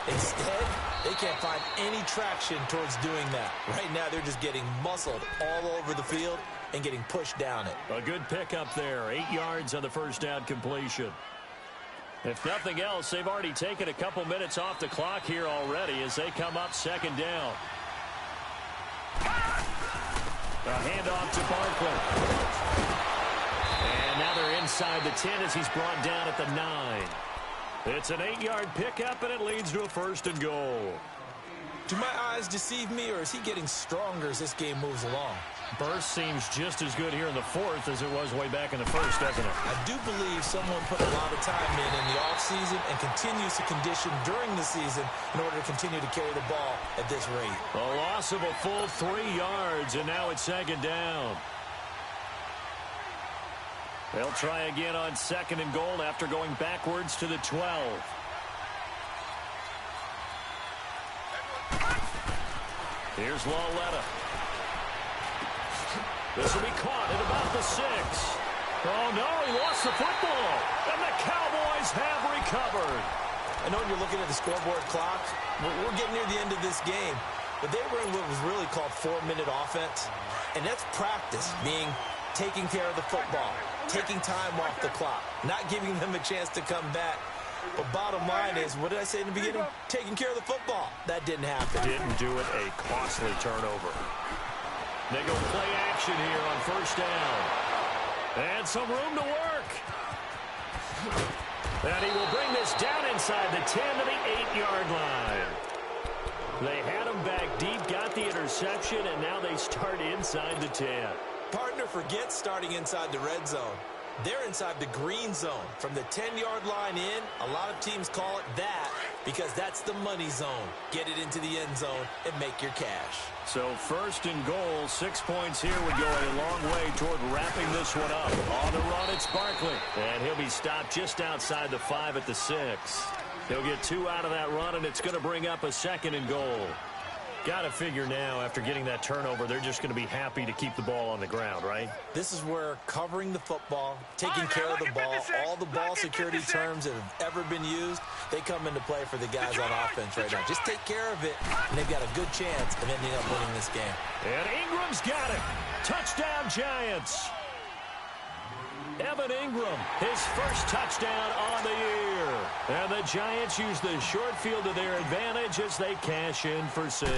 Instead, they can't find any traction towards doing that. Right now, they're just getting muscled all over the field and getting pushed down it. A good pickup there. 8 yards on the first down completion. If nothing else, they've already taken a couple minutes off the clock here already as they come up 2nd down. A handoff to Barkley. And now they're inside the 10 as he's brought down at the 9. It's an 8-yard pickup, and it leads to a 1st and goal. Do my eyes deceive me, or is he getting stronger as this game moves along? Burst seems just as good here in the 4th as it was way back in the 1st, doesn't it? I do believe someone put a lot of time in the offseason and continues to condition during the season in order to continue to carry the ball at this rate. A loss of a full 3 yards, and now it's 2nd down. They'll try again on 2nd and goal after going backwards to the 12. Here's Lauletta. This will be caught at about the 6. Oh, no, he lost the football. And the Cowboys have recovered. I know when you're looking at the scoreboard clock, we're getting near the end of this game. But they were in what was really called 4-minute offense. And that's practice, meaning taking care of the football, taking time off the clock, not giving them a chance to come back. But bottom line is, what did I say in the beginning? Taking care of the football. That didn't happen. Didn't do it. A costly turnover. They go play action here on first down. And some room to work. And he will bring this down inside the 10 to the 8-yard line. They had him back deep, got the interception, and now they start inside the 10. Partner forgets starting inside the red zone. They're inside the green zone. From the 10-yard line in, a lot of teams call it that because that's the money zone. Get it into the end zone and make your cash. So 1st and goal, 6 points here would go a long way toward wrapping this one up. On the run, it's Barkley. And he'll be stopped just outside the 5 at the 6. He'll get 2 out of that run, and it's going to bring up a 2nd and goal. Got to figure now, after getting that turnover, they're just going to be happy to keep the ball on the ground, right? This is where covering the football, taking care of the ball, all the ball security terms that have ever been used, they come into play for the guys on offense right now. Just take care of it, and they've got a good chance of ending up winning this game. And Ingram's got it. Touchdown, Giants. Evan Ingram, his first touchdown on the year. And the Giants use the short field to their advantage as they cash in for 6.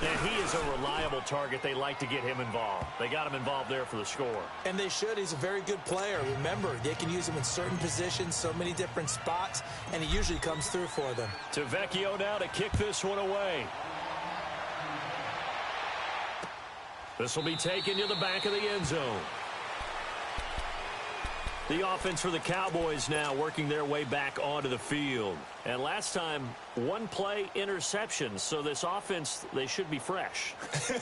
And he is a reliable target. They like to get him involved. They got him involved there for the score. And they should. He's a very good player. Remember, they can use him in certain positions, so many different spots, and he usually comes through for them. To Vecchio now to kick this one away. This will be taken to the back of the end zone. The offense for the Cowboys now working their way back onto the field. And last time, one play interception. So this offense, they should be fresh.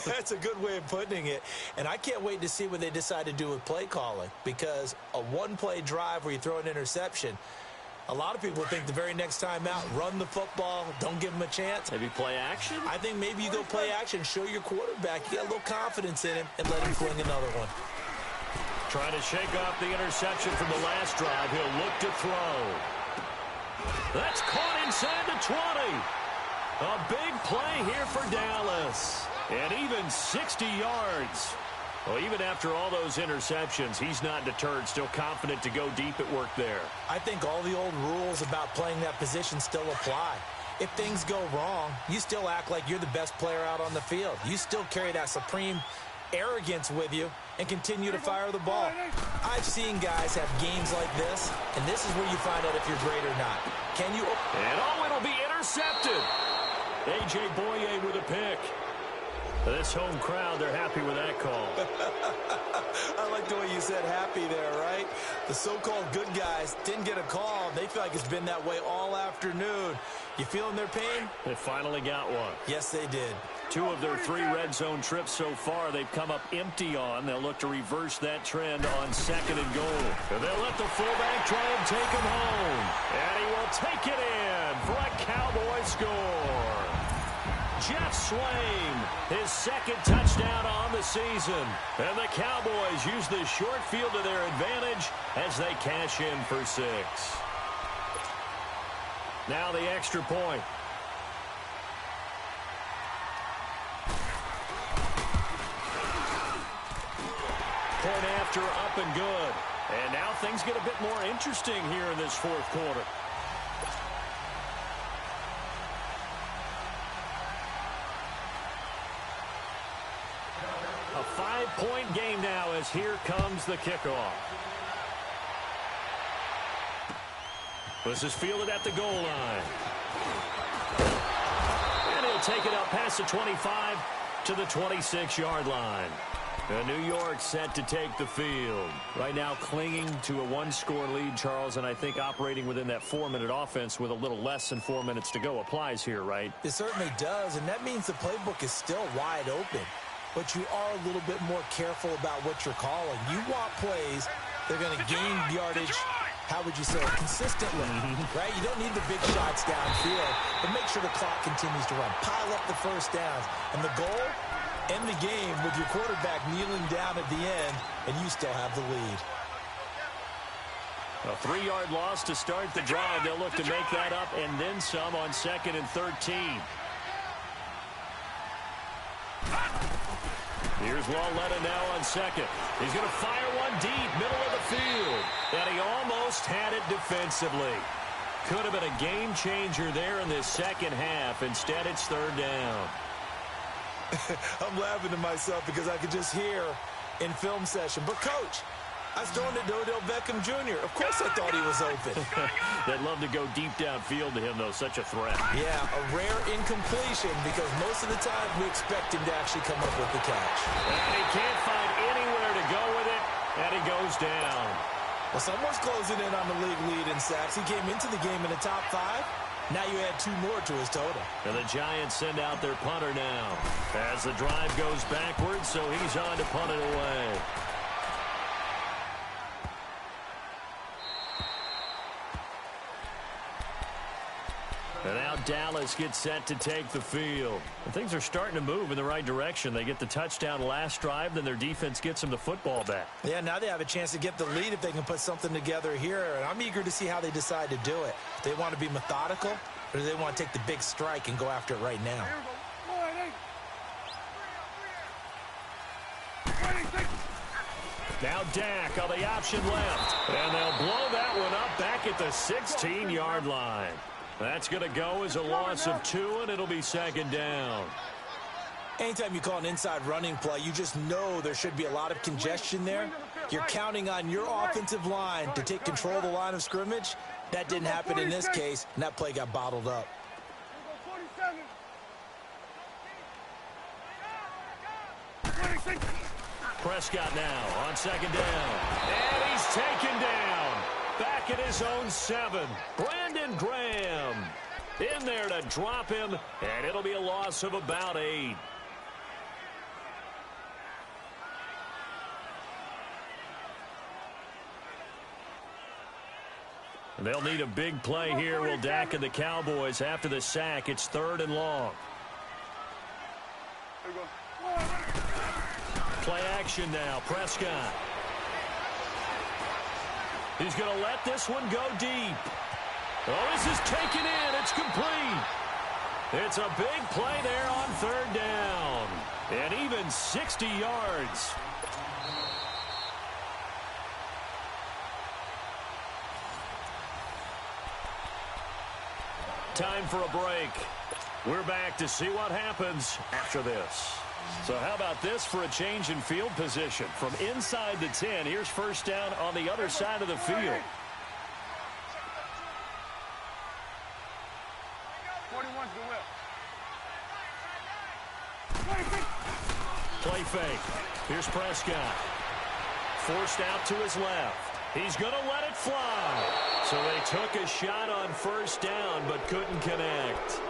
That's a good way of putting it. And I can't wait to see what they decide to do with play calling. Because a one-play drive where you throw an interception, a lot of people think the very next time out, run the football, don't give them a chance. Maybe play action? I think maybe you go play action, show your quarterback, you got a little confidence in him, and let him fling another one. Trying to shake off the interception from the last drive. He'll look to throw. That's caught inside the 20. A big play here for Dallas. And even 60 yards. Well, even after all those interceptions, he's not deterred. Still confident to go deep at work there. I think all the old rules about playing that position still apply. If things go wrong, you still act like you're the best player out on the field. You still carry that supreme arrogance with you and continue to fire the ball. I've seen guys have games like this, and this is where you find out if you're great or not. Can you? And it'll be intercepted. A.J. Boye with a pick. This home crowd, they're happy with that call. I like the way you said happy there, right? The so-called good guys didn't get a call. They feel like it's been that way all afternoon. You feeling their pain? They finally got one. Yes, they did. 2 of their 3 red zone trips so far, they've come up empty on. They'll look to reverse that trend on 2nd and goal. And they'll let the fullback try and take him home. And he will take it in for a Cowboy score. Jeff Swain, his 2nd touchdown on the season. And the Cowboys use the short field to their advantage as they cash in for 6. Now the extra point. Point after, up and good. And now things get a bit more interesting here in this 4th quarter. A 5-point game now as here comes the kickoff. This is fielded at the goal line. And he'll take it up past the 25 to the 26-yard line. And New York set to take the field. Right now clinging to a 1-score lead, Charles, and I think operating within that 4-minute offense with a little less than 4 minutes to go applies here, right? It certainly does, and that means the playbook is still wide open. But you are a little bit more careful about what you're calling. You want plays that are going to gain yardage, how would you say, consistently, right? You don't need the big shots downfield, but make sure the clock continues to run. Pile up the first downs. And the goal? End the game with your quarterback kneeling down at the end, and you still have the lead. A 3-yard loss to start the drive. They'll look to make that up and then some on 2nd and 13. Here's Walletta now on 2nd. He's going to fire one deep, middle of the field. And he almost had it defensively. Could have been a game changer there in this 2nd half. Instead, it's 3rd down. I'm laughing to myself because I could just hear in film session. But, Coach, I was throwing it to Odell Beckham Jr. Of course I thought he was open. They'd love to go deep downfield to him, though. Such a threat. Yeah, a rare incompletion because most of the time we expect him to actually come up with the catch. And he can't find anywhere to go with it, and he goes down. Well, someone's closing in on the league lead in sacks. He came into the game in the top 5. Now you add 2 more to his total. And the Giants send out their punter now. As the drive goes backwards, so he's on to punt it away. And now Dallas gets set to take the field. And things are starting to move in the right direction. They get the touchdown last drive, then their defense gets them the football back. Yeah, now they have a chance to get the lead if they can put something together here. And I'm eager to see how they decide to do it. Do they want to be methodical, or do they want to take the big strike and go after it right now? Now Dak on the option left. And they'll blow that one up back at the 16-yard line. That's going to go as a loss of 2, and it'll be second down. Anytime you call an inside running play, you just know there should be a lot of congestion there. You're counting on your offensive line to take control of the line of scrimmage. That didn't happen in this case, and that play got bottled up. Prescott now on second down. And he's taken down. Back at his own 7. Brandon Graham in there to drop him, and it'll be a loss of about 8. They'll need a big play here. Will Dak and the Cowboys after the sack. It's 3rd and long. Play action now. Prescott. He's going to let this one go deep. Oh, this is taken in. It's complete. It's a big play there on 3rd down. And even 60 yards. Time for a break. We're back to see what happens after this. So how about this for a change in field position? From inside the 10, here's first down on the other side of the field. 41's the whip. Play fake. Here's Prescott. Forced out to his left. He's going to let it fly. So they took a shot on first down but couldn't connect.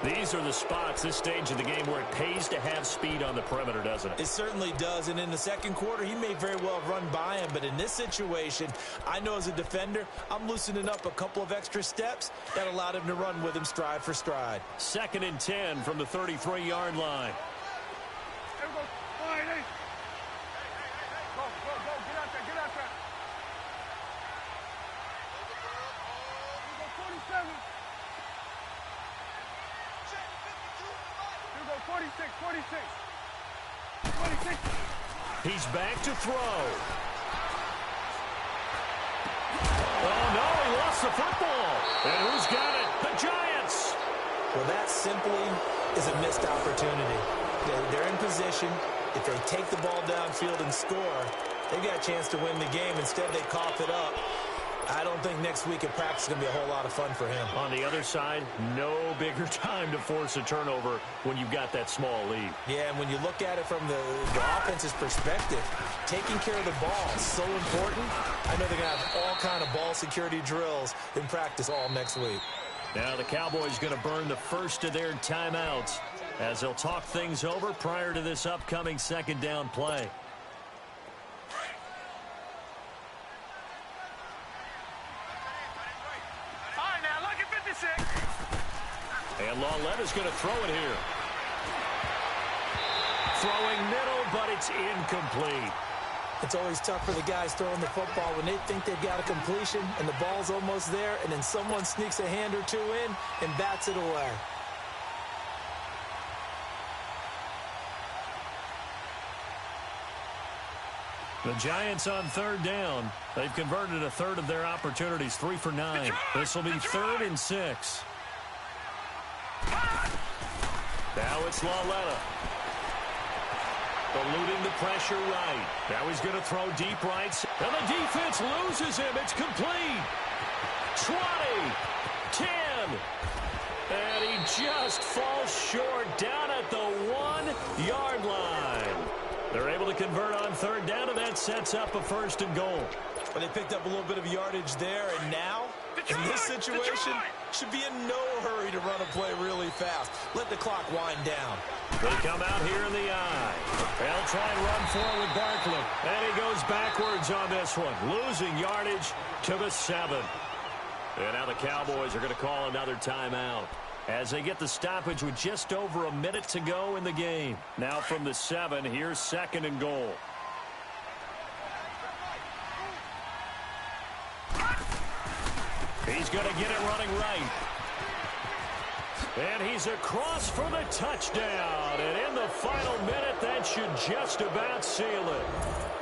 These are the spots, this stage of the game, where it pays to have speed on the perimeter, doesn't it? It certainly does, and in the second quarter, he may very well run by him, but in this situation, I know as a defender, I'm loosening up a couple of extra steps that allowed him to run with him stride for stride. 2nd and 10 from the 33-yard line. There we go. All right, hey. Go, go, go. Get out there, get out there. Here we go, 47. 46, 46. 26. He's back to throw. Oh, no, he lost the football. And who's got it? The Giants. Well, that simply is a missed opportunity. They're in position. If they take the ball downfield and score, they've got a chance to win the game. Instead, they cough it up. I don't think next week at practice is going to be a whole lot of fun for him. On the other side, no bigger time to force a turnover when you've got that small lead. Yeah, and when you look at it from the offense's perspective, taking care of the ball is so important. I know they're going to have all kind of ball security drills in practice all next week. Now the Cowboys going to burn the first of their timeouts as they'll talk things over prior to this upcoming second down play. And Lawletta's going to throw it here. Throwing middle, but it's incomplete. It's always tough for the guys throwing the football when they think they've got a completion and the ball's almost there, and then someone sneaks a hand or two in and bats it away. The Giants on 3rd down. They've converted a third of their opportunities, 3 for 9. This will be 3rd and 6. Now it's Lawletta. Eluding the pressure right. Now he's going to throw deep right. And the defense loses him. It's complete. 20. 10. And he just falls short down at the 1-yard line. They're able to convert on 3rd down, and that sets up a 1st and goal. But they picked up a little bit of yardage there, and now, in this situation, should be in no hurry to run a play really fast. Let the clock wind down. They come out here in the eye. They'll try and run forward with Barkley. And he goes backwards on this one, losing yardage to the 7. And now the Cowboys are going to call another timeout as they get the stoppage with just over a minute to go in the game. Now from the 7, here's 2nd and goal. He's going to get it running right. And he's across for the touchdown. And in the final minute, that should just about seal it.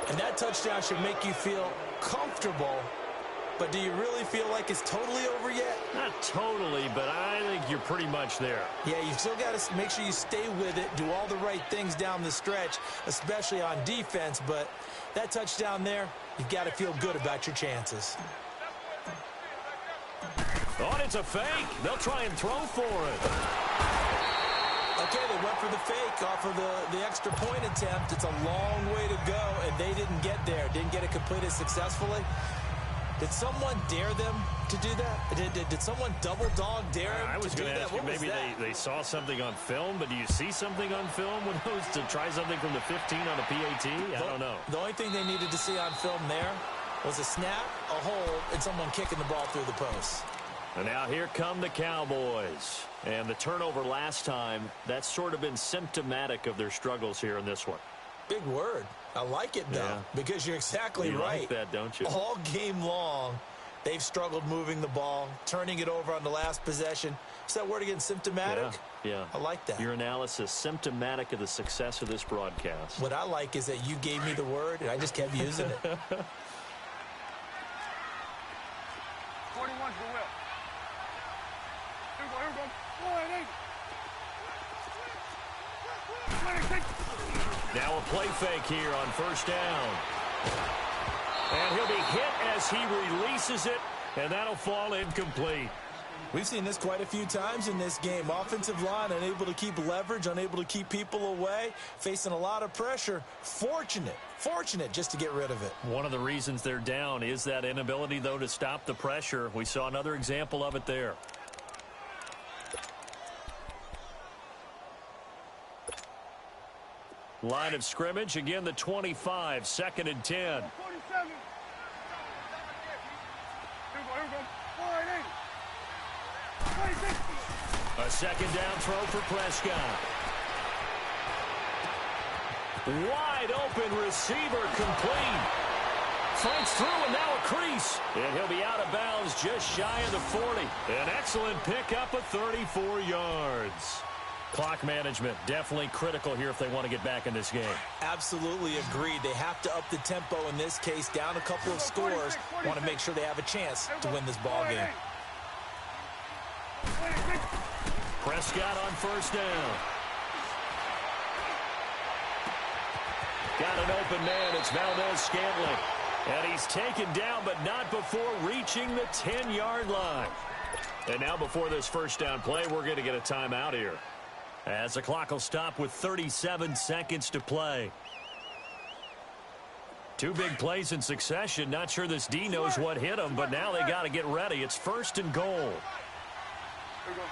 And that touchdown should make you feel comfortable. But do you really feel like it's totally over yet? Not totally, but I think you're pretty much there. Yeah, you still got to make sure you stay with it, do all the right things down the stretch, especially on defense. But that touchdown there, you've got to feel good about your chances. Oh, it's a fake. They'll try and throw for it. Okay, they went for the fake off of the extra point attempt. It's a long way to go, and they didn't get there. Didn't get it completed successfully. Did someone dare them to do that? Did someone double dog dare them? I was going to ask you, maybe they saw something on film, but do you see something on film with those to try something from the 15 on a PAT? I don't know. The only thing they needed to see on film there was a snap, a hold, and someone kicking the ball through the post. And now here come the Cowboys. And the turnover last time, that's sort of been symptomatic of their struggles here in this one. Big word. I like it, though, because you're exactly right. You like that, don't you? All game long, they've struggled moving the ball, turning it over on the last possession. Is that word again, symptomatic? Yeah. I like that. Your analysis, symptomatic of the success of this broadcast. What I like is that you gave me the word, and I just kept using it. 41's the will. Here we go. 26. Now a play fake here on first down. And he'll be hit as he releases it, and that'll fall incomplete. We've seen this quite a few times in this game. Offensive line unable to keep leverage, unable to keep people away, facing a lot of pressure. Fortunate just to get rid of it. One of the reasons they're down is that inability, though, to stop the pressure. We saw another example of it there. Line of scrimmage, again the 25, 2nd and 10. 47. Here we go. 26. A second down throw for Prescott. Wide open receiver complete. Fights through and now a crease. And he'll be out of bounds just shy of the 40. An excellent pickup of 34 yards. Clock management, definitely critical here if they want to get back in this game. Absolutely agreed. They have to up the tempo in this case, down a couple of scores. Want to make sure they have a chance to win this ball game. Prescott on first down. Got an open man. It's Valdez-Scantling. And he's taken down, but not before reaching the 10-yard line. And now before this first down play, we're going to get a timeout here, as the clock will stop with 37 seconds to play. Two big plays in succession. Not sure this D knows what hit him, but now they got to get ready. It's 1st and goal. Here we go.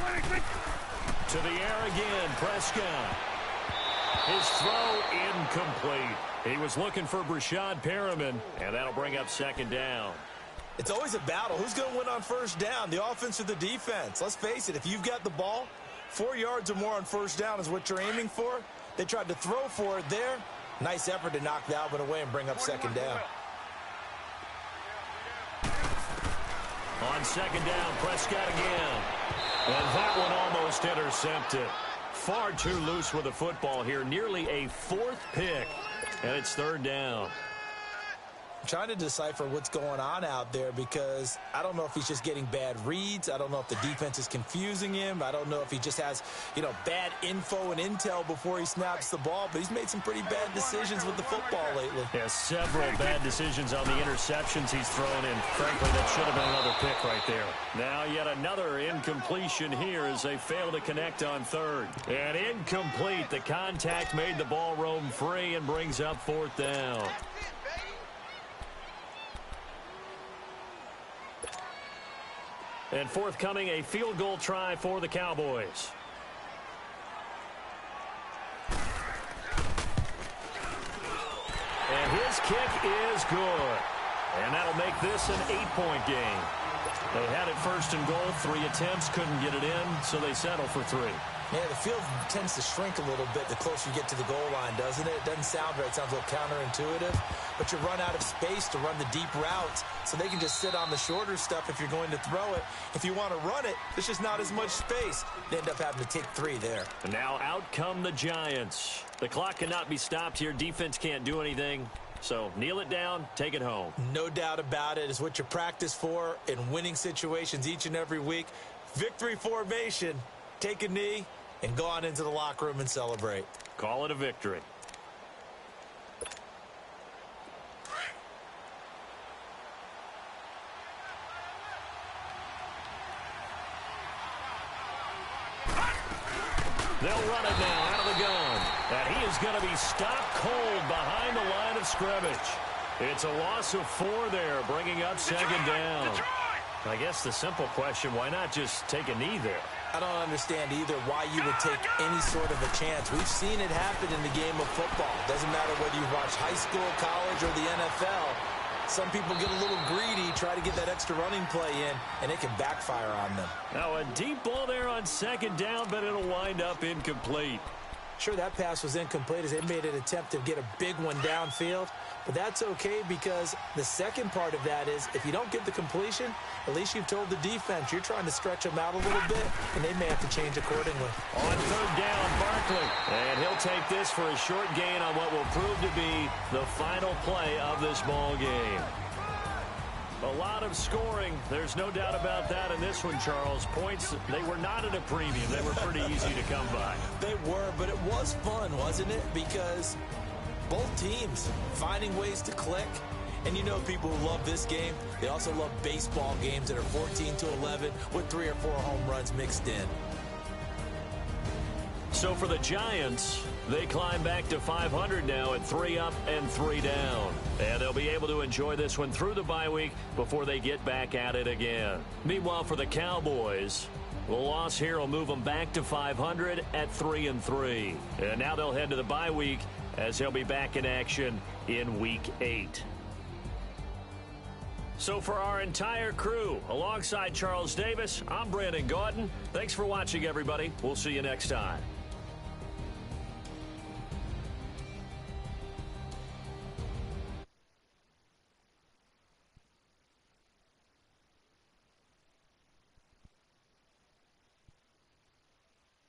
26. To the air again, Prescott. His throw incomplete. He was looking for Brashad Perriman, and that'll bring up 2nd down. It's always a battle. Who's going to win on first down, the offense or the defense? Let's face it, if you've got the ball, 4 yards or more on first down is what you're aiming for. They tried to throw for it there. Nice effort to knock the Alvin away and bring up 2nd down. On 2nd down, Prescott again. And that one almost intercepted. Far too loose with the football here. Nearly a 4th pick. And it's 3rd down. I'm trying to decipher what's going on out there because I don't know if he's just getting bad reads. I don't know if the defense is confusing him. I don't know if he just has, bad info and intel before he snaps the ball. But he's made some pretty bad decisions with the football lately. Yeah, several bad decisions on the interceptions he's thrown in. Frankly, that should have been another pick right there. Now yet another incompletion here as they fail to connect on 3rd. And incomplete. The contact made the ball roam free and brings up 4th down. And forthcoming, a field goal try for the Cowboys. And his kick is good. And that'll make this an 8-point game. They had it 1st and goal, 3 attempts, couldn't get it in, so they settle for 3. Yeah, the field tends to shrink a little bit the closer you get to the goal line, doesn't it? It doesn't sound right. It sounds a little counterintuitive. But you run out of space to run the deep routes, so they can just sit on the shorter stuff if you're going to throw it. If you want to run it, there's just not as much space. They end up having to take 3 there. And now out come the Giants. The clock cannot be stopped here. Defense can't do anything. So kneel it down, take it home. No doubt about it. It's what you practice for in winning situations each and every week. Victory formation. Take a knee and go on into the locker room and celebrate. Call it a victory. They'll run it now out of the gun. And he is going to be stopped cold behind the line of scrimmage. It's a loss of 4 there, bringing up second down. I guess the simple question, why not just take a knee there? I don't understand either why you would take any sort of a chance. We've seen it happen in the game of football. Doesn't matter whether you watch high school, college, or the NFL. Some people get a little greedy, try to get that extra running play in, and it can backfire on them. Now a deep ball there on second down, but it'll wind up incomplete. Sure, that pass was incomplete as they made an attempt to get a big one downfield. But that's okay because the second part of that is if you don't get the completion, at least you've told the defense you're trying to stretch them out a little bit, and they may have to change accordingly. On third down, Barkley. And he'll take this for a short gain on what will prove to be the final play of this ball game. A lot of scoring. There's no doubt about that in this one, Charles. Points, they were not at a premium. They were pretty easy to come by. They were, but it was fun, wasn't it? Because both teams finding ways to click. And you know people who love this game, they also love baseball games that are 14-11 with 3 or 4 home runs mixed in. So for the Giants, they climb back to 500 now at 3 up and 3 down. And they'll be able to enjoy this one through the bye week before they get back at it again. Meanwhile, for the Cowboys, the loss here will move them back to 500 at 3-3. And now they'll head to the bye week as they'll be back in action in Week 8. So for our entire crew, alongside Charles Davis, I'm Brandon Gaudin. Thanks for watching, everybody. We'll see you next time.